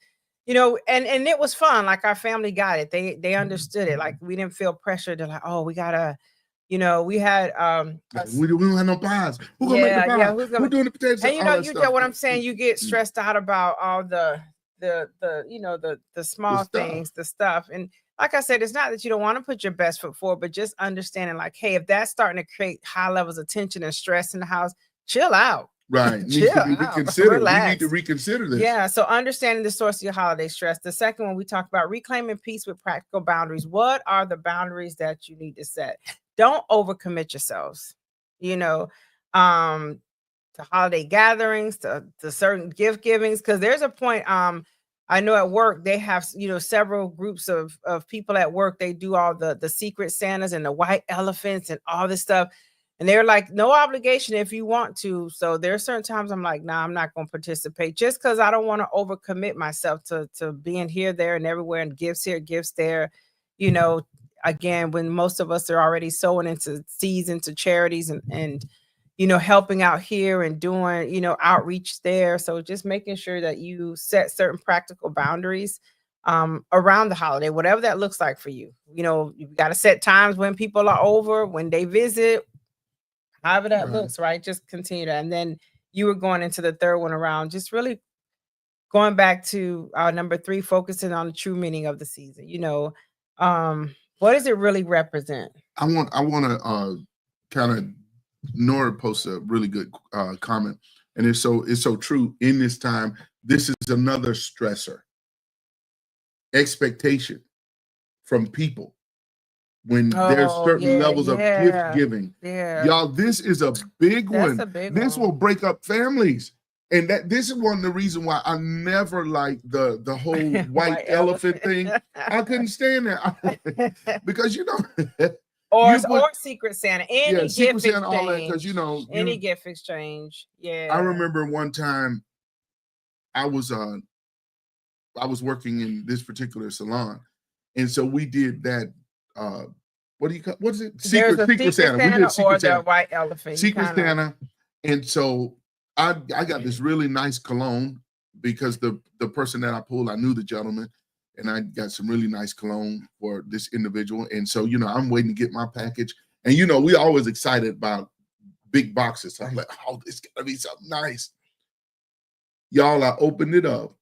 and it was fun. Like our family got it. They understood it. Like we didn't feel pressure to like, oh, we gotta, we had we don't have no pies. Who's gonna make the pie? Who's doing the potatoes? And you know what I'm saying? You get stressed out about all the small things, the stuff. And like I said, it's not that you don't want to put your best foot forward, but just understanding like, hey, if that's starting to create high levels of tension and stress in the house, chill out. Right. Needs to be reconsidered. We need to reconsider this. Yeah. So understanding the source of your holiday stress. The second one, we talk about reclaiming peace with practical boundaries. What are the boundaries that you need to set? Don't overcommit yourselves, to holiday gatherings, to certain gift givings. Because there's a point, I know at work, they have, several groups of people at work. They do all the secret Santas and the white elephants and all this stuff. And they're like, no obligation if you want to. So there are certain times I'm like, nah, I'm not going to participate, just because I don't want to overcommit myself to being here, there, and everywhere, and gifts here, gifts there. Again, when most of us are already sowing into seeds, into charities and helping out here and doing, outreach there. So just making sure that you set certain practical boundaries around the holiday, whatever that looks like for you. You've got to set times when people are over, when they visit, however that looks, right? Just continue that. And then you were going into the third one around just really going back to our number 3, focusing on the true meaning of the season. What does it really represent? I want to kind of Nora posted a really good comment, and it's so true in this time. This is another stressor, expectation from people when there's certain levels of gift giving. Y'all, this is a big one. This will break up families. And this is one of the reasons why I never liked the whole white elephant thing. I couldn't stand that because or Secret Santa, any gift Secret exchange, Santa, all that, because any gift exchange. Yeah, I remember one time I was working in this particular salon, and so we did that. What is it? Secret Santa. We did Secret Santa. The white elephant. Secret Santa. And so I got this really nice cologne because the person that I pulled, I knew the gentleman, and I got some really nice cologne for this individual. And so, I'm waiting to get my package. And, we always excited about big boxes. So I'm like, oh, it's got to be something nice. Y'all, I opened it up,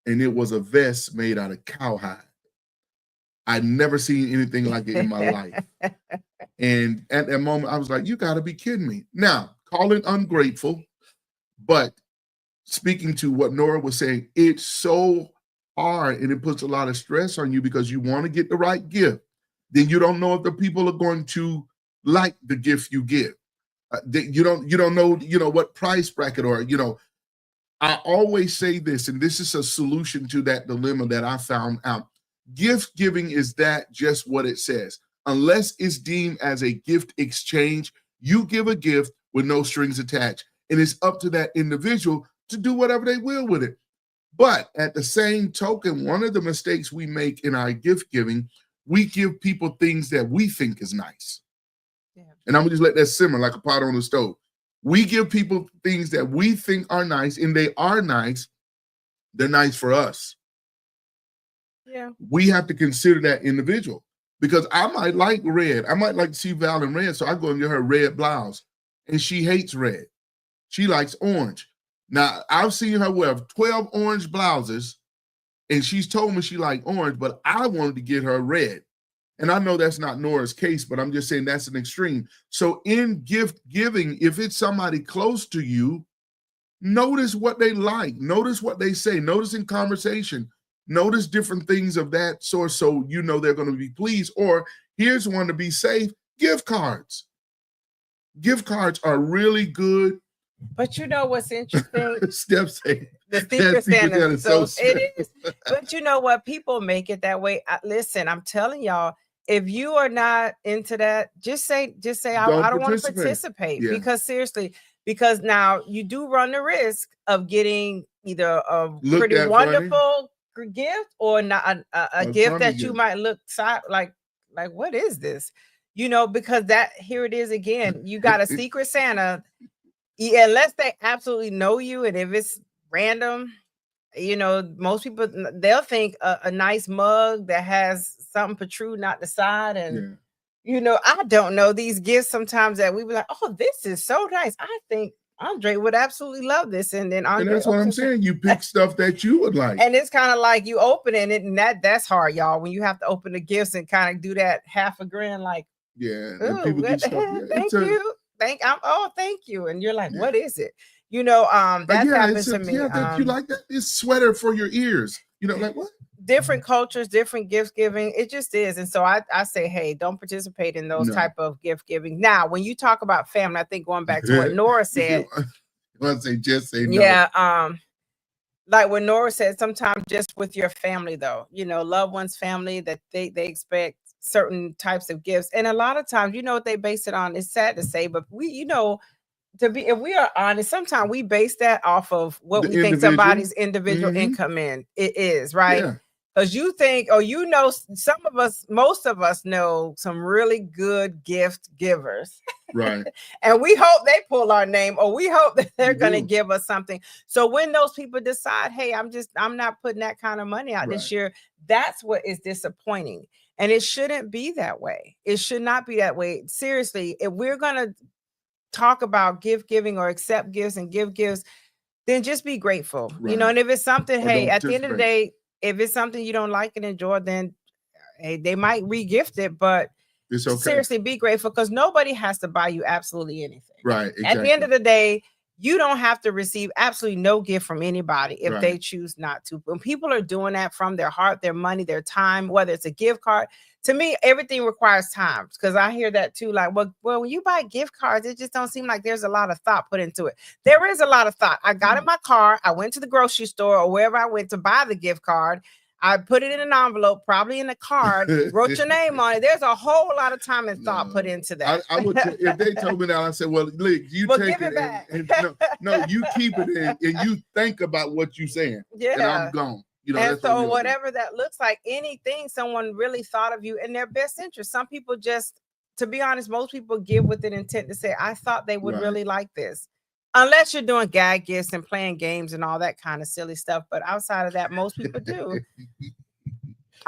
and it was a vest made out of cowhide. I'd never seen anything like it in my life. And at that moment, I was like, you got to be kidding me. Now, call it ungrateful, but speaking to what Nora was saying, it's so hard and it puts a lot of stress on you because you want to get the right gift. Then you don't know if the people are going to like the gift you give. You don't know, what price bracket or, I always say this, and this is a solution to that dilemma that I found out. Gift giving is that just what it says. Unless it's deemed as a gift exchange, you give a gift with no strings attached. And it's up to that individual to do whatever they will with it. But at the same token, one of the mistakes we make in our gift giving, we give people things that we think is nice. Yeah. And I'm going to just let that simmer like a pot on the stove. We give people things that we think are nice, and they are nice. They're nice for us. Yeah. We have to consider that individual because I might like red. I might like to see Val in red, so I go and get her a red blouse, and she hates red. She likes orange. Now, I've seen her wear 12 orange blouses, and she's told me she liked orange, but I wanted to get her red. And I know that's not Nora's case, but I'm just saying that's an extreme. So in gift giving, if it's somebody close to you, notice what they like. Notice what they say. Notice in conversation. Notice different things of that sort so they're going to be pleased. Or here's one to be safe, gift cards. Gift cards are really good. But what's interesting? Steph saying the Secret Santa. So it is. But you know what? People make it that way. Listen, I'm telling y'all, if you are not into that, just say I don't want to participate. Yeah. Because seriously, now you do run the risk of getting either a pretty wonderful gift or not a gift that you might look like what is this? Because here it is again. You got a Secret Santa. Unless they absolutely know you, and if it's random, most people, they'll think a nice mug that has something protruding out the side, and I don't know these gifts sometimes that we be like, oh, this is so nice. I think Andre would absolutely love this, and then Andre, and that's what I'm saying. You pick stuff that you would like, and it's kind of like you opening it, and that's hard, y'all. When you have to open the gifts and kind of do that half a grin, like, and people get stuff. Thank you. Thank you. And you're like, what is it? That happened to me. You like that? It's sweater for your ears. Like what? Different cultures, different gift giving. It just is. And so I say, hey, don't participate in those type of gift giving. Now, when you talk about family, I think going back to what Nora said. Just say no. Yeah. Like what Nora said, sometimes just with your family, though, loved ones, family, that they expect certain types of gifts. And a lot of times, what they base it on. It's sad to say, but we, if we are honest, sometimes we base that off of what we think somebody's individual income it is, right? Because you think, most of us know some really good gift givers. Right. And we hope they pull our name, or we hope that they're going to give us something. So when those people decide, hey, I'm not putting that kind of money out this year, that's what is disappointing. And it shouldn't be that way. It should not be that way. Seriously, if we're going to talk about gift giving or accept gifts and give gifts, then just be grateful. Right. And if it's something, hey, at the end of the day, if it's something you don't like and enjoy, then hey, they might re-gift it, but It's okay. Seriously, be grateful, because nobody has to buy you absolutely anything. Right. Exactly. At the end of the day, you don't have to receive absolutely no gift from anybody if they choose not to. When people are doing that from their heart, their money, their time, whether it's a gift card, to me, everything requires time, because I hear that too. Like, well, when you buy gift cards, it just don't seem like there's a lot of thought put into it. There is a lot of thought. I got in my car, I went to the grocery store or wherever I went to buy the gift card. I put it in an envelope, probably in a card, wrote your name on it. There's a whole lot of time and thought put into that. I would if they told me that, I said, well, look, you take it back. And no, you keep it in, and you think about what you're saying. Yeah. And I'm gone. You know, and so whatever that looks like, anything someone really thought of you in their best interest. Some people just, to be honest, most people give with an intent to say, I thought they would really like this. Unless you're doing gag gifts and playing games and all that kind of silly stuff. But outside of that, most people do.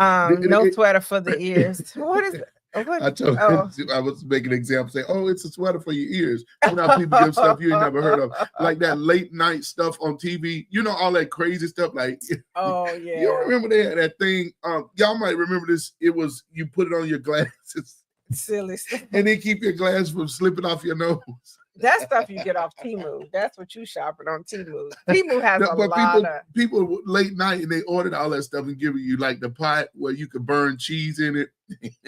No sweater for the ears. What is it? I was making an example, say, oh, it's a sweater for your ears. You know, people give stuff you ain't never heard of, like that late night stuff on TV. You know, all that crazy stuff. Like, oh yeah, you remember they had that thing? Y'all might remember this. It was, you put it on your glasses, silly stuff, and then keep your glass from slipping off your nose. That stuff you get off Temu. That's what you shopping on Temu. Temu has a lot of people late night, and they ordered all that stuff and giving you like the pot where you could burn cheese in it.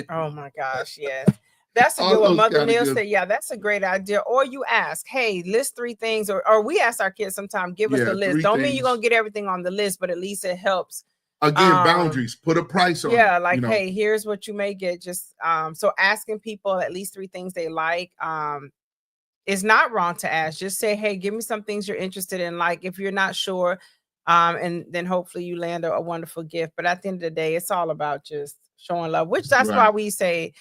Oh my gosh, yes. That's a good one. Mother Neal said, yeah, that's a great idea. Or you ask, hey, list 3 things, or we ask our kids sometimes, give us the list. Don't mean you're gonna get everything on the list, but at least it helps. Again, boundaries, put a price on it. Yeah, like, hey, here's what you may get. Just so asking people at least 3 things they like. It's not wrong to ask. Just say, hey, give me some things you're interested in. Like, if you're not sure, and then hopefully you land a wonderful gift. But at the end of the day, it's all about just showing love, which that's why we say,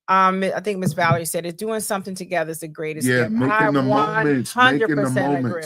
I think Miss Valerie said it, doing something together is the greatest gift. Making the moments,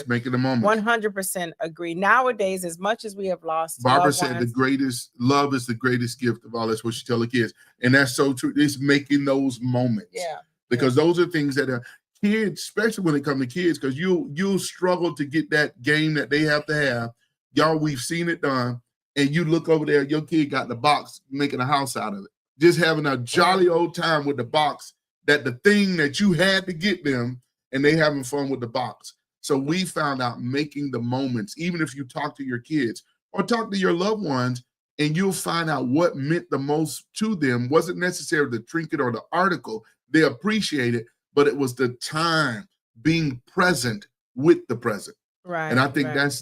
making the moments. 100% agree. Nowadays, as much as we have lost, Barbara said the greatest love is the greatest gift of all. That's what she tell the kids. And that's so true. It's making those moments. Yeah. Because those are things that are kids, especially when it comes to kids, because you'll struggle to get that game that they have to have. Y'all, we've seen it done, and you look over there, your kid got the box, making a house out of it, just having a jolly old time with the box, that the thing that you had to get them, and they having fun with the box. So we found out making the moments, even if you talk to your kids or talk to your loved ones, and you'll find out what meant the most to them. Wasn't necessarily the trinket or the article. They appreciate it, but it was the time being present with the present. Right. And I think that's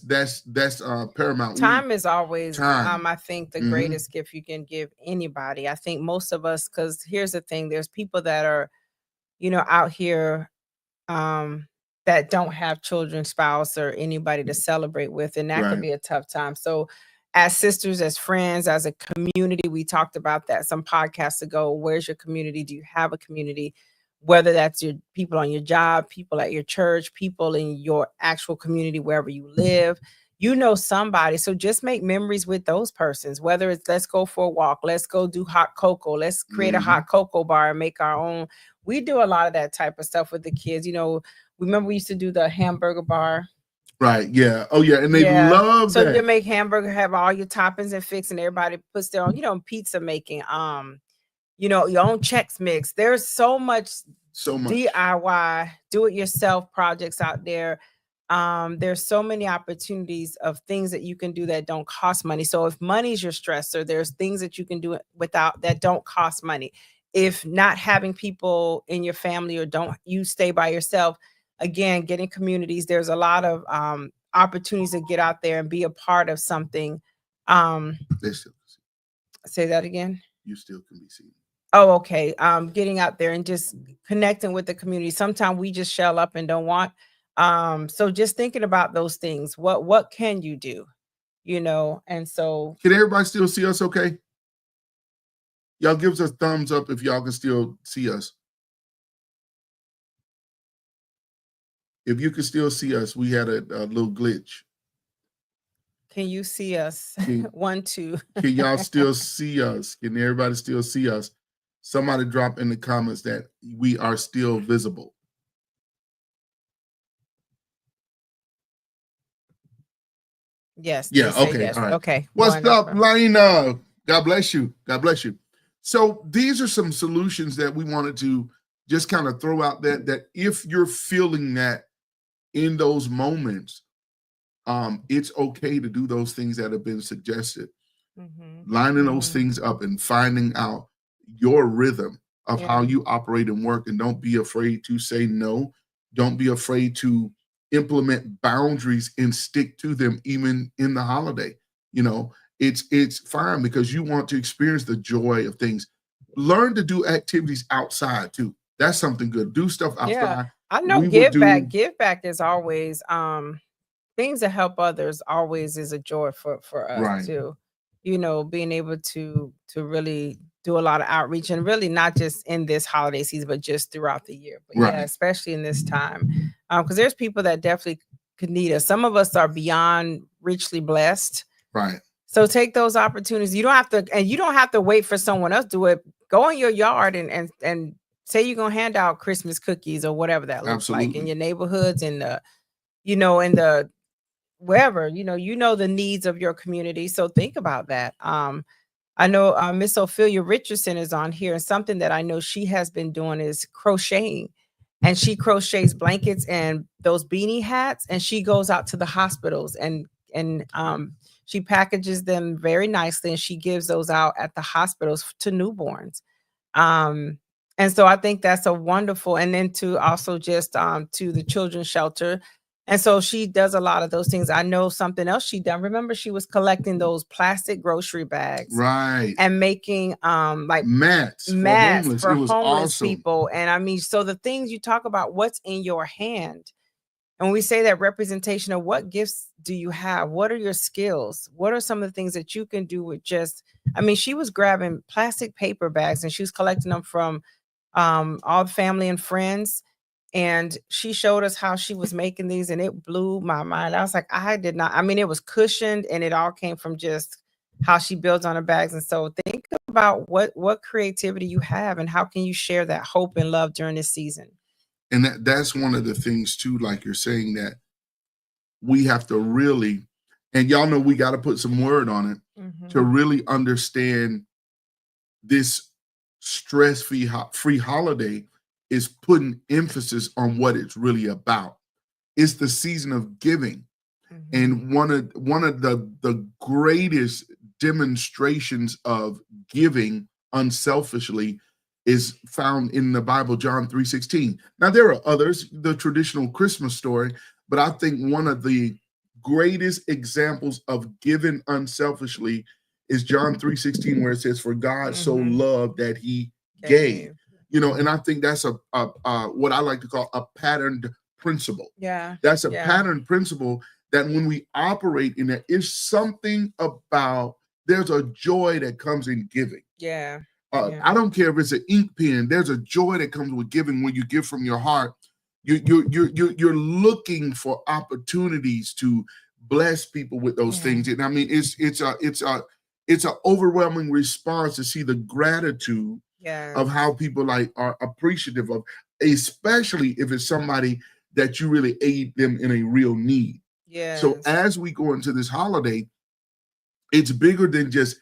paramount. Time is always, I think, the greatest gift you can give anybody. I think most of us, because here's the thing, there's people that are, out here that don't have children, spouse, or anybody to celebrate with. And that can be a tough time. So as sisters, as friends, as a community, we talked about that some podcasts ago. Where's your community? Do you have a community? Whether that's your people on your job, people at your church, people in your actual community, wherever you live, somebody. So just make memories with those persons, whether it's let's go for a walk, let's go do hot cocoa, let's create a hot cocoa bar and make our own. We do a lot of that type of stuff with the kids. Remember we used to do the hamburger bar. Right. Yeah. Oh yeah. And they love so that. So you make hamburger, have all your toppings and fix, and everybody puts their own, pizza making, your own Chex Mix. There's so much DIY, do-it-yourself projects out there. There's so many opportunities of things that you can do that don't cost money. So if money's your stressor, there's things that you can do without that don't cost money. If not having people in your family, or don't you stay by yourself, again, getting communities. There's a lot of opportunities to get out there and be a part of something. Say that again. You still can be seen. Oh, okay. Getting out there and just connecting with the community. Sometimes we just shell up and don't want. So just thinking about those things. What can you do? And so can everybody still see us okay? Y'all give us a thumbs up if y'all can still see us. If you can still see us, we had a little glitch. Can you see us? 1, 2. Can y'all still see us? Can everybody still see us? Somebody drop in the comments that we are still visible. Yes. Yeah. Okay. Yes. All right. Okay. What's up, Lena? God bless you. God bless you. So these are some solutions that we wanted to just kind of throw out that if you're feeling that in those moments, it's okay to do those things that have been suggested. Lining those things up and finding out your rhythm of how you operate and work, and don't be afraid to say no. Don't be afraid to implement boundaries and stick to them even in the holiday. You know, it's fine because you want to experience the joy of things. Learn to do activities outside too. That's something good. Do stuff outside. Yeah, I know give back is always things that help others always is a joy for us too. You know, being able to really do a lot of outreach, and really not just in this holiday season, but just throughout the year. But yeah, especially in this time, because there's people that definitely could need us. Some of us are beyond richly blessed. Right. So take those opportunities. You don't have to wait for someone else to do it. Go in your yard and say you're gonna hand out Christmas cookies or whatever that looks like in your neighborhoods, and in the wherever, the needs of your community. So think about that. I know Miss Ophelia Richardson is on here, and something that I know she has been doing is crocheting. And she crochets blankets and those beanie hats, and she goes out to the hospitals and she packages them very nicely, and she gives those out at the hospitals to newborns. And so I think that's a wonderful, and then to also just to the children's shelter. And so she does a lot of those things. I know something else she done. Remember, she was collecting those plastic grocery bags, right, and making like mats for homeless people. And I mean, so the things you talk about, what's in your hand. And we say that representation of what gifts do you have? What are your skills? What are some of the things that you can do with just, I mean, she was grabbing plastic paper bags and she was collecting them from all the family and friends. And she showed us how she was making these, and it blew my mind. I was like, it was cushioned, and it all came from just how she builds on her bags. And so think about what creativity you have, and how can you share that hope and love during this season. And that's one of the things too, like you're saying, that we have to really, and y'all know we got to put some word on it to really understand this stress-free holiday is putting emphasis on what it's really about. It's the season of giving. And one of the greatest demonstrations of giving unselfishly is found in the Bible, John 3:16. Now, there are others, the traditional Christmas story, but I think one of the greatest examples of giving unselfishly is John 3:16, where it says, "For God so loved that he gave." And I think that's a what I like to call a patterned principle. Yeah. That's a pattern principle that when we operate in it, is something about, there's a joy that comes in giving. Yeah. I don't care if it's an ink pen. There's a joy that comes with giving when you give from your heart. You're looking for opportunities to bless people with those things. And I mean, it's an overwhelming response to see the gratitude of how people are appreciative of, especially if it's somebody that you really aid them in a real need. So as we go into this holiday, it's bigger than just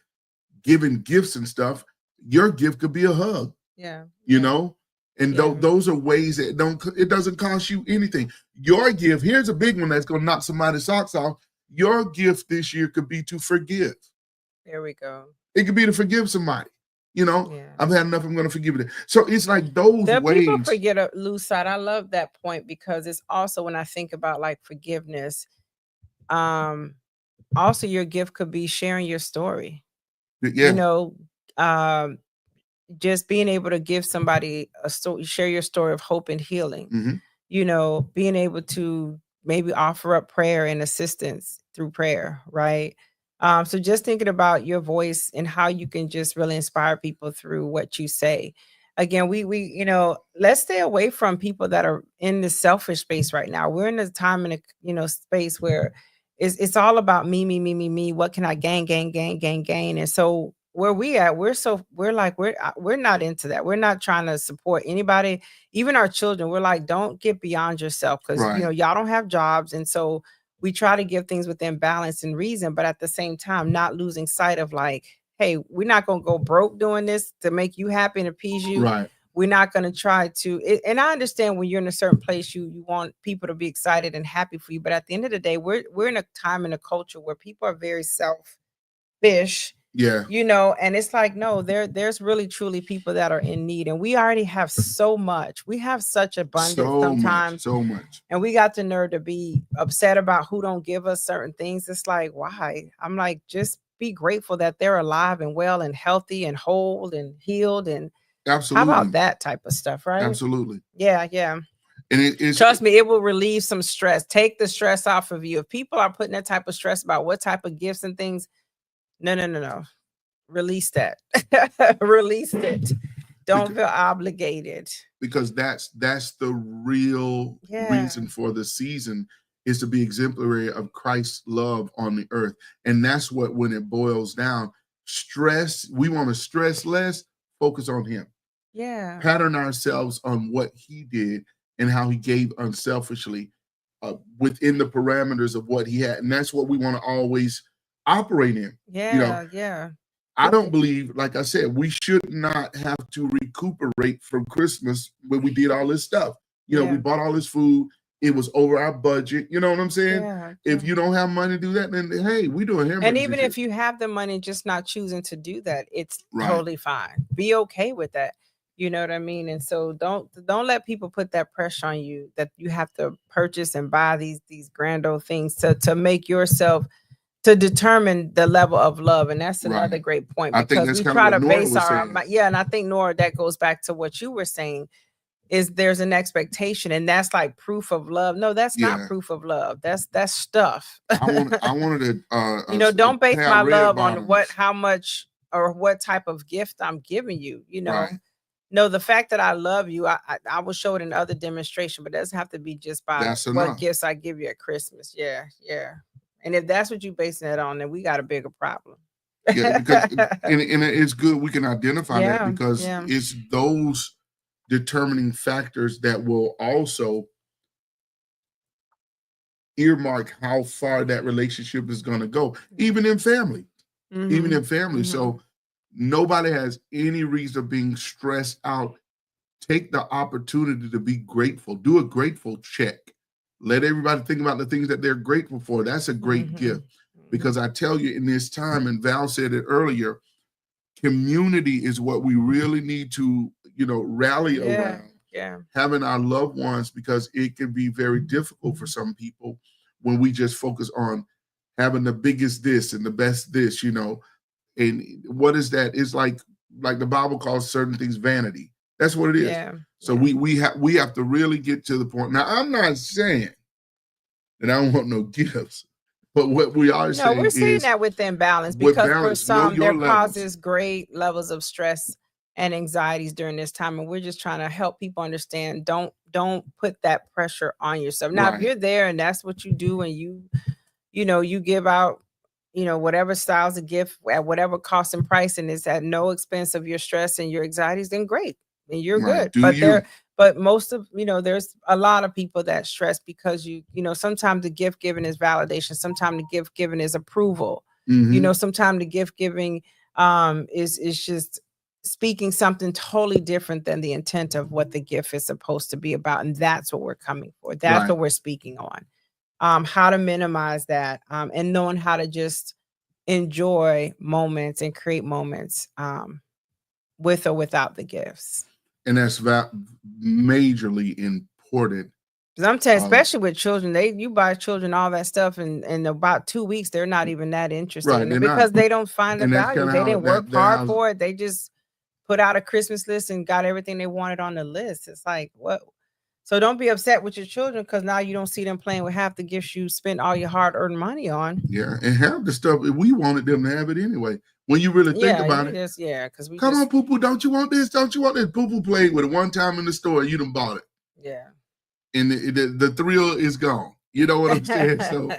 giving gifts and stuff. Your gift could be a hug. You know, and those are ways that it doesn't cost you anything. Your gift, here's a big one that's going to knock somebody's socks off. Your gift this year could be to forgive. There we go. It could be to forgive somebody. I've had enough, I'm going to forgive it. So it's like those ways. People forget lose sight. I love that point, because it's also, when I think about like forgiveness, also your gift could be sharing your story. Just being able to give somebody a story, share your story of hope and healing. Being able to maybe offer up prayer and assistance through prayer, right? So just thinking about your voice and how you can just really inspire people through what you say. Again, we let's stay away from people that are in the selfish space right now. We're in a time in a space where it's all about me. What can I gain? And so where we at, we're not into that. We're not trying to support anybody, even our children. We're like, don't get beyond yourself, because y'all don't have jobs, and so we try to give things within balance and reason, but at the same time, not losing sight of like, hey, we're not going to go broke doing this to make you happy and appease you. Right. We're not going to try to, and I understand when you're in a certain place, you want people to be excited and happy for you. But at the end of the day, we're in a time in a culture where people are very selfish. Yeah. And it's like, no, there's really truly people that are in need, and we already have so much. We have such abundance sometimes, so much, and we got the nerve to be upset about who don't give us certain things. It's like, why? I'm like, just be grateful that they're alive and well and healthy and whole and healed. And absolutely, how about that type of stuff, right? Absolutely. Yeah. And trust me, it will relieve some stress. Take the stress off of you. If people are putting that type of stress about what type of gifts and things, no. Release that. Release it. Don't feel obligated. Because that's the real reason for the season, is to be exemplary of Christ's love on the earth. And that's what, when it boils down, we want to stress less, focus on him. Yeah. Pattern ourselves on what he did and how he gave unselfishly within the parameters of what he had. And that's what we want to always operate in. Yeah. I don't believe, like I said, we should not have to recuperate from Christmas when we did all this stuff. We bought all this food. It was over our budget. You know what I'm saying? Yeah. If you don't have money to do that, then hey, we doing hamburgers. And even if you have the money, just not choosing to do that, it's totally fine. Be okay with that. You know what I mean? And so don't let people put that pressure on you that you have to purchase and buy these grand old things to make yourself, to determine the level of love. And that's another great point, because we try to base and I think, Nora, that goes back to what you were saying, is there's an expectation, and that's like proof of love. No, that's not proof of love. That's stuff. I wanted to don't base my love on how much or what type of gift I'm giving you. No, the fact that I love you, I will show it in other demonstration, but it doesn't have to be just by what gifts I give you at Christmas. Yeah. And if that's what you're basing it on, then we got a bigger problem. Yeah, because and it's good we can identify that, because it's those determining factors that will also earmark how far that relationship is going to go, even in family. So nobody has any reason of being stressed out. Take the opportunity to be grateful. Do a grateful check. Let everybody think about the things that they're grateful for. That's a great gift, because I tell you, in this time, and Val said it earlier, community is what we really need to, rally around. Yeah. Having our loved ones, because it can be very difficult for some people when we just focus on having the biggest this and the best this, and what is that? It's like the Bible calls certain things vanity. That's what it is. Yeah. So we have to really get to the point. Now, I'm not saying that I don't want no gifts, but what we are saying is, we're seeing that within balance, because for some there causes great levels of stress and anxieties during this time, and we're just trying to help people understand. Don't put that pressure on yourself. Now, if you're there and that's what you do, and you give out, whatever styles of gift at whatever cost and price, and it's at no expense of your stress and your anxieties, then great. And you're good. But most of, there's a lot of people that stress because sometimes the gift giving is validation. Sometimes the gift giving is approval. Sometimes the gift giving is just speaking something totally different than the intent of what the gift is supposed to be about. And that's what we're coming for. That's what we're speaking on. How to minimize that, and knowing how to just enjoy moments and create moments with or without the gifts. And that's majorly important. Because I'm telling you, especially with children, you buy children all that stuff, and in about 2 weeks, they're not even that interested in it, because they don't find the value. They didn't work hard for it. They just put out a Christmas list and got everything they wanted on the list. It's like, what? So don't be upset with your children because now you don't see them playing with half the gifts you spent all your hard-earned money on. Yeah, and half the stuff, we wanted them to have it anyway. When you really think about it. Because come on, Poo-Poo, don't you want this? Don't you want this? Poo-Poo played with it one time in the store, you done bought it. Yeah. And the thrill is gone. You know what I'm saying? So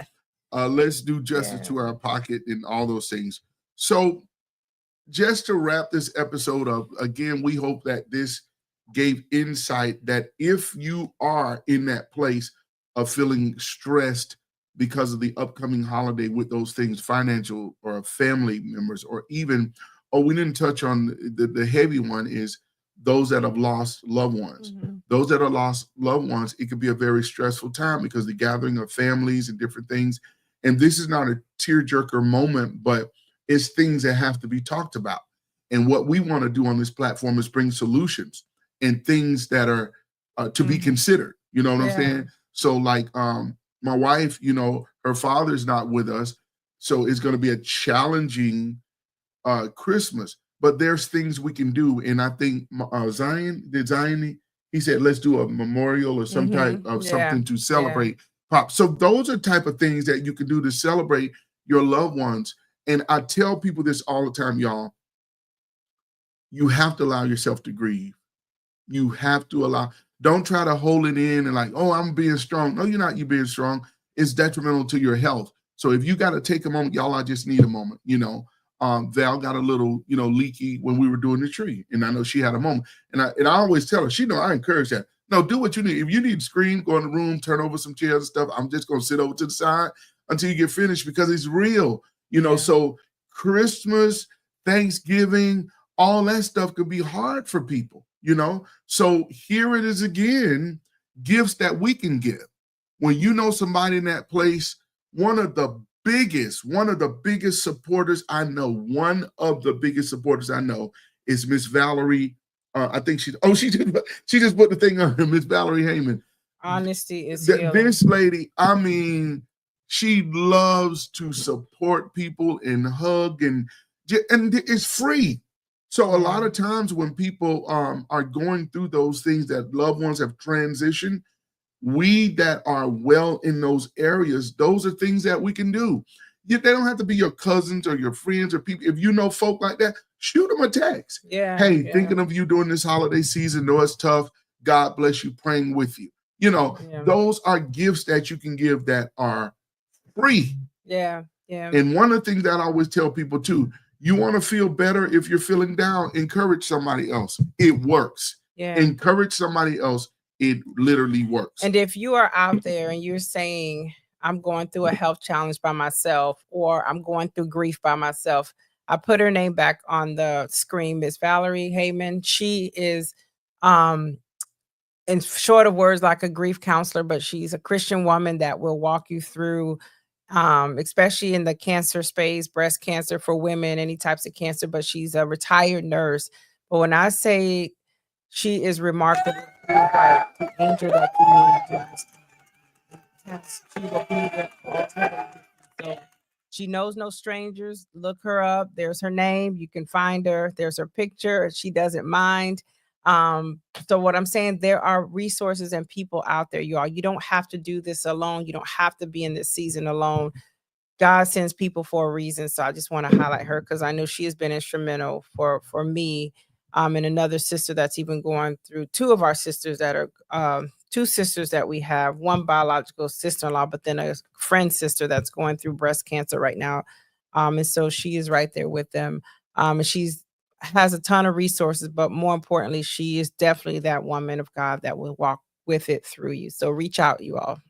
let's do justice to our pocket and all those things. So just to wrap this episode up, again, we hope that this gave insight that if you are in that place of feeling stressed, because of the upcoming holiday with those things, financial or family members, or even, oh, we didn't touch on the heavy one is those that have lost loved ones. Those that are lost loved ones, it could be a very stressful time because the gathering of families and different things. And this is not a tearjerker moment, but it's things that have to be talked about. And what we want to do on this platform is bring solutions and things that are to be considered. You know what I'm saying? So like my wife, you know, her father's not with us. So it's going to be a challenging Christmas. But there's things we can do. And I think Zion, he said, let's do a memorial or some type of something to celebrate Pop. So those are type of things that you can do to celebrate your loved ones. And I tell people this all the time, y'all. You have to allow yourself to grieve. You have to allow. Don't try to hold it in and like, oh, I'm being strong. No, you're not. You being strong. It's detrimental to your health. So if you got to take a moment, y'all, I just need a moment, you know. Val got a little, you know, leaky when we were doing the tree. And I know she had a moment. And I always tell her, she know I encourage that. No, do what you need. If you need to scream, go in the room, turn over some chairs and stuff, I'm just going to sit over to the side until you get finished because it's real. You know, so Christmas, Thanksgiving, all that stuff could be hard for people, you know. So here it is again, gifts that we can give. When you know somebody in that place, one of the biggest supporters I know, is Miss Valerie. I think she just put the thing on her, Miss Valerie Heyman. Honesty is healing. This lady, I mean, she loves to support people and hug and it's free. So a lot of times when people are going through those things that loved ones have transitioned, we that are well in those areas, those are things that we can do. They don't have to be your cousins or your friends or people. If you know folk like that, shoot them a text. Hey, thinking of you during this holiday season. Know it's tough. God bless you. Praying with you. You know, those are gifts that you can give that are free. And one of the things that I always tell people too, you want to feel better if you're feeling down, encourage somebody else. It works. Encourage somebody else. It literally works. And if you are out there and you're saying, I'm going through a health challenge by myself, or I'm going through grief by myself, I put her name back on the screen, Miss Valerie Heyman. She is, in short of words, like a grief counselor, but she's a Christian woman that will walk you through, especially in the cancer space, breast cancer for women, any types of cancer, but she's a retired nurse. But when I say she is remarkable, like the angel that you need last time. So she knows no strangers. Look her up. There's her name. You can find her. There's her picture. She doesn't mind. So what I'm saying, there are resources and people out there, you all. You don't have to do this alone. You don't have to be in this season alone. God sends people for a reason. So I just want to highlight her because I know she has been instrumental for me. And another sister that's even going through, two of our sisters that are two sisters that we have, one biological sister-in-law, but then a friend sister that's going through breast cancer right now. And so she is right there with them. And has a ton of resources, but more importantly, she is definitely that woman of God that will walk with it through you. So reach out, you all.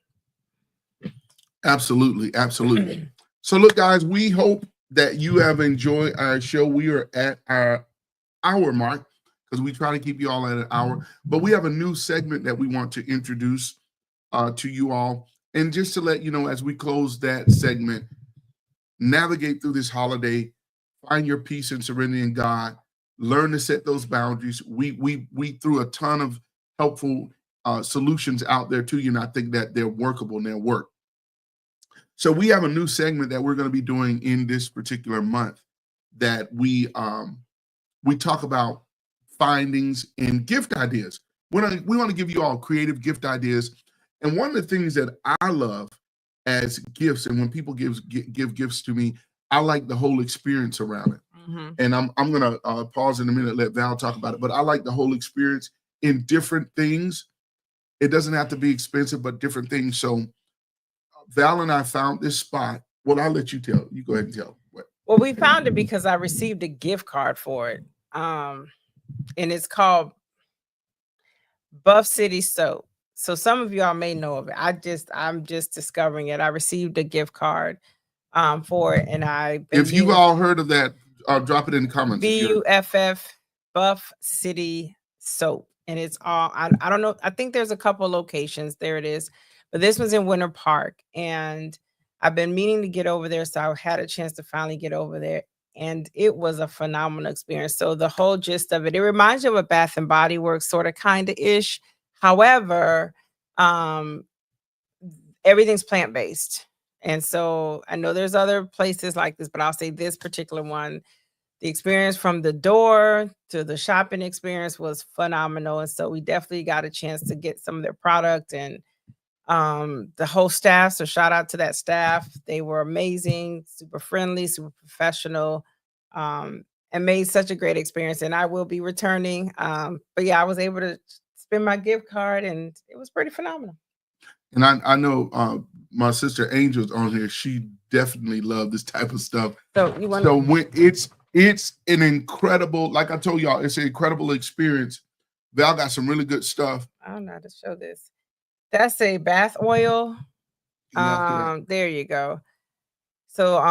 Absolutely. Absolutely. So look, guys, we hope that you have enjoyed our show. We are at our hour mark because we try to keep you all at an hour, but we have a new segment that we want to introduce to you all. And just to let you know, as we close that segment, navigate through this holiday, find your peace and serenity in God, learn to set those boundaries. We threw a ton of helpful solutions out there to you, and I think that they're workable and they'll work. So we have a new segment that we're going to be doing in this particular month that we talk about findings and gift ideas. We want to give you all creative gift ideas. And one of the things that I love as gifts, and when people give gifts to me, I like the whole experience around it. Mm-hmm. And I'm going to pause in a minute, let Val talk about it. But I like the whole experience in different things. It doesn't have to be expensive, but different things. So Val and I found this spot. Well, I'll let you tell. You go ahead and tell. Well, we found it because I received a gift card for it. And it's called Buff City Soap. so some of y'all may know of it. I'm just discovering it. I received a gift card for it, and if you've all heard of that, drop it in the comments. BUFF, Buff City Soap, and it's all I don't know. I think there's a couple locations. There it is, but this was in Winter Park, and I've been meaning to get over there, so I had a chance to finally get over there, and it was a phenomenal experience. So the whole gist of it reminds you of a Bath and Body Works sort of kind of ish. However, everything's plant-based. And so I know there's other places like this, but I'll say this particular one, the experience from the door to the shopping experience was phenomenal. And so we definitely got a chance to get some of their product and the whole staff. So shout out to that staff. They were amazing, super friendly, super professional, and made such a great experience. And I will be returning. But yeah, I was able to spend my gift card and it was pretty phenomenal. And I know my sister Angel's on here. She definitely loved this type of stuff. So you want so when it's an incredible, like I told y'all, it's an incredible experience. Val got some really good stuff. I don't know how to show this. That's a bath oil. There you go. So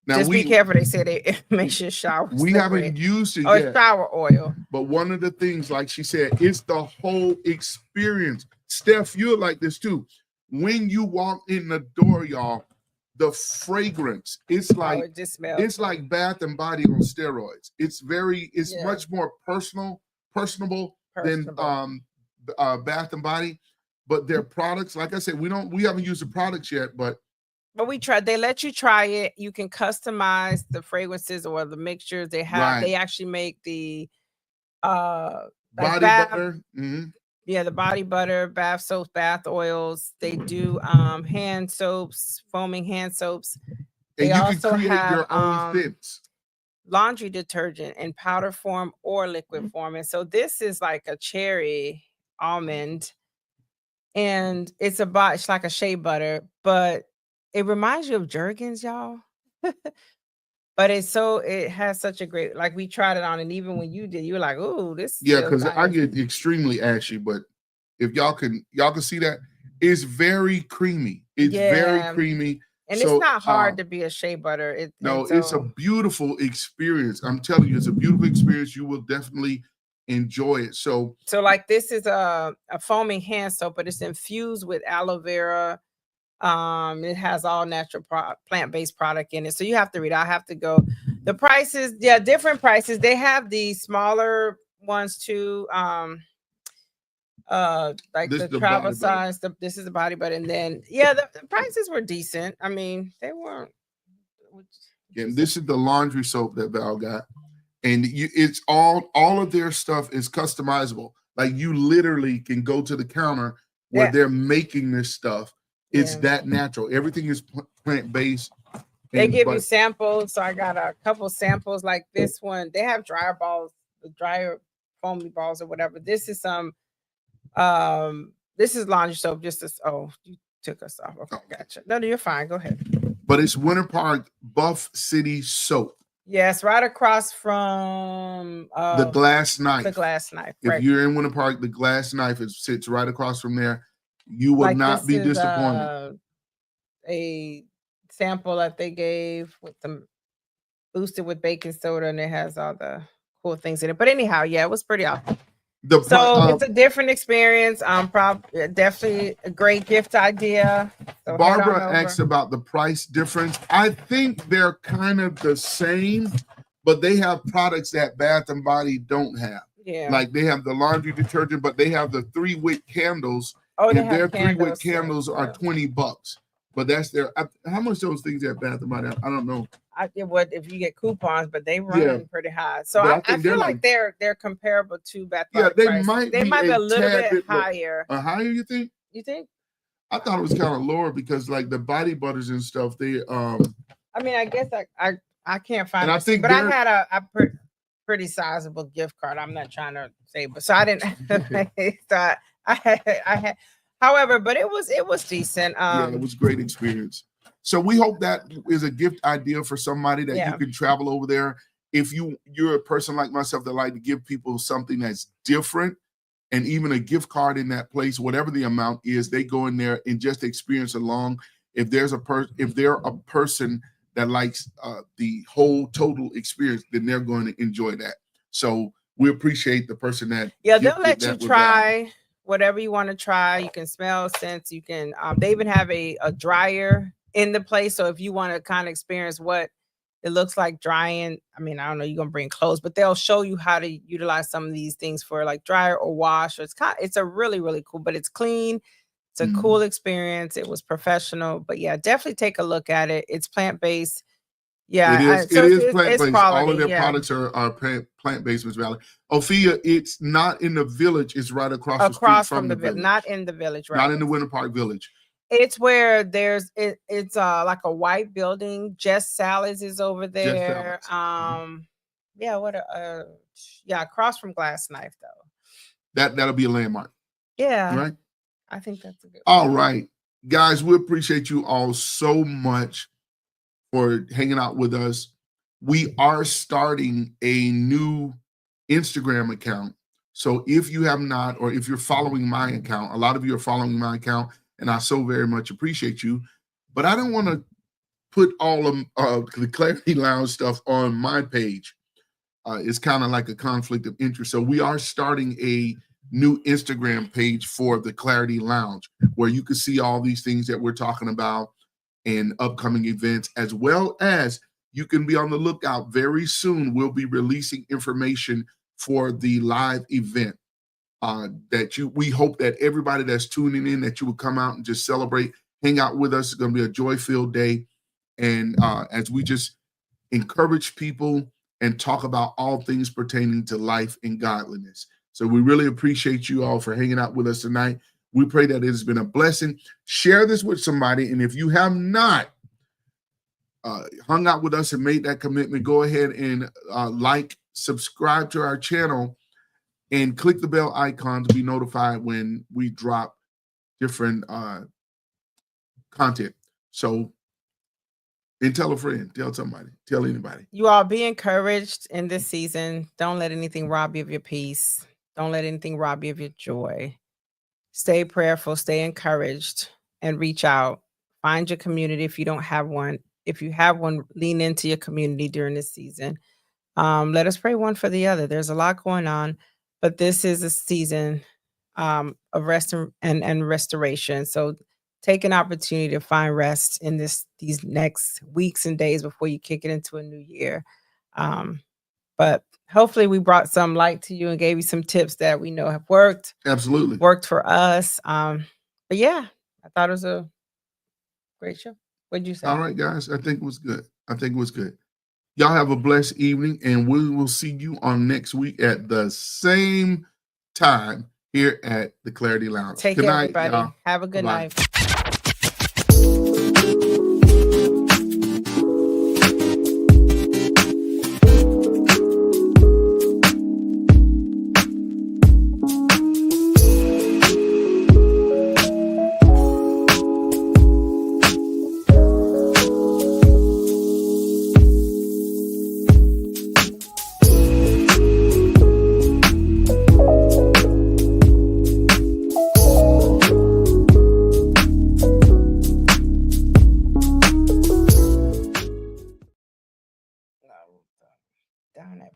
now just be careful. They said it makes your shower. We haven't used it yet. Shower oil. But one of the things, like she said, it's the whole experience. Steph, you're like this too. When you walk in the door, y'all, the fragrance, it's like it's like Bath and Body on steroids. It's much more personable than Bath and Body. But their products, like I said, we haven't used the products yet, but we tried. They let you try it. You can customize the fragrances or the mixtures they have. Right. They actually make the body butter. Mm-hmm. Yeah, the body butter, bath soaps, bath oils. They do hand soaps, foaming hand soaps. They and you also can create your own scents. Laundry detergent in powder form or liquid form. And so this is like a cherry almond. And it's like a shea butter, but it reminds you of Jergens, y'all. But it has such a great, like we tried it on, and even when you did, you were like, "Oh, this." Yeah, because I get extremely ashy, but if y'all can see that, it's very creamy. It's very creamy, and so, it's not hard to be a shea butter. It's a beautiful experience. I'm telling you, it's a beautiful experience. You will definitely enjoy it. So like this is a foaming hand soap, but it's infused with aloe vera. It has all natural plant-based product in it. So you have to read. I have to go. The prices, different prices. They have the smaller ones too. Like the travel size. This is the body butter, and then the prices were decent. I mean, they weren't. And this is the laundry soap that Val got. And it's all of their stuff is customizable. Like you literally can go to the counter where they're making this stuff. It's that natural. Everything is plant-based. They give you samples. So I got a couple samples like this one. They have dryer balls, the dryer foamy balls or whatever. This is some this is laundry soap. You took us off. Okay, gotcha. No, you're fine. Go ahead. But it's Winter Park Buff City Soap. Yes, right across from the Glass Knife. The Glass Knife. If you're in Winter Park, the Glass Knife sits right across from there. You will not be disappointed. A sample that they gave with them boosted with baking soda, and it has all the cool things in it. But anyhow, it was pretty awesome. So it's a different experience. Definitely a great gift idea. So Barbara asked about the price difference. I think they're kind of the same, but they have products that Bath and Body don't have. Yeah, like they have the laundry detergent, but they have the 3-wick candles. Oh, and their 3-wick candles are $20. But that's how much those things at Bath and Body? I don't know. If you get coupons, but they run pretty high. So I feel like they're comparable to Bath and Body. They might be a little bit higher. Higher, you think? You think? I thought it was kind of lower because like the body butters and stuff, they I mean, I guess I can't find it. But I had a pretty sizable gift card. I'm not trying to say, but so I didn't so I had however, but it was decent. It was a great experience. So we hope that is a gift idea for somebody that you can travel over there. If you're a person like myself that like to give people something that's different, and even a gift card in that place, whatever the amount is, they go in there and just experience along. If they're a person that likes the whole total experience, then they're going to enjoy that. So we appreciate the person that they'll let you try whatever you want to try. You can smell, sense. You can. They even have a dryer in the place, so if you want to kind of experience what it looks like drying, I mean, I don't know, you're gonna bring clothes, but they'll show you how to utilize some of these things for like dryer or wash. Or it's a really, really cool, but it's clean. It's a cool experience. It was professional, but yeah, definitely take a look at it. It's plant-based. Yeah, it is plant-based. All of their products are plant-based, Ms. Valerie. Ophia, it's not in the village. It's right across the street from the village. Not in the village, right? Not in the Winter Park Village. It's where it's like a white building. Just Salads is over there. Across from Glass Knife though. That'll be a landmark. Yeah. Right? I think that's a good one. All right. Guys, we appreciate you all so much for hanging out with us. We are starting a new Instagram account. So if you have not, or if you're following my account, a lot of you are following my account, and I so very much appreciate you. But I don't want to put all of the Clarity Lounge stuff on my page. It's kind of like a conflict of interest. So we are starting a new Instagram page for the Clarity Lounge, where you can see all these things that we're talking about and upcoming events, as well as you can be on the lookout. Very soon, we'll be releasing information for the live event. We hope that everybody that's tuning in, that you will come out and just celebrate, hang out with us. It's going to be a joy-filled day. And as we just encourage people and talk about all things pertaining to life and godliness. So we really appreciate you all for hanging out with us tonight. We pray that it has been a blessing. Share this with somebody. And if you have not hung out with us and made that commitment, go ahead and subscribe to our channel, and click the bell icon to be notified when we drop different content. So, and tell a friend, tell somebody, tell anybody. You all be encouraged in this season. Don't let anything rob you of your peace. Don't let anything rob you of your joy. Stay prayerful, stay encouraged, and reach out. Find your community if you don't have one. If you have one, lean into your community during this season. Let us pray one for the other. There's a lot going on, but this is a season of rest and restoration. So take an opportunity to find rest in these next weeks and days before you kick it into a new year. But hopefully we brought some light to you and gave you some tips that we know have worked. Absolutely. Worked for us. But yeah, I thought it was a great show. What'd you say? All right, guys. I think it was good. Y'all have a blessed evening, and we will see you on next week at the same time here at the Clarity Lounge. Take care, everybody. Y'all. Have a good night. Down at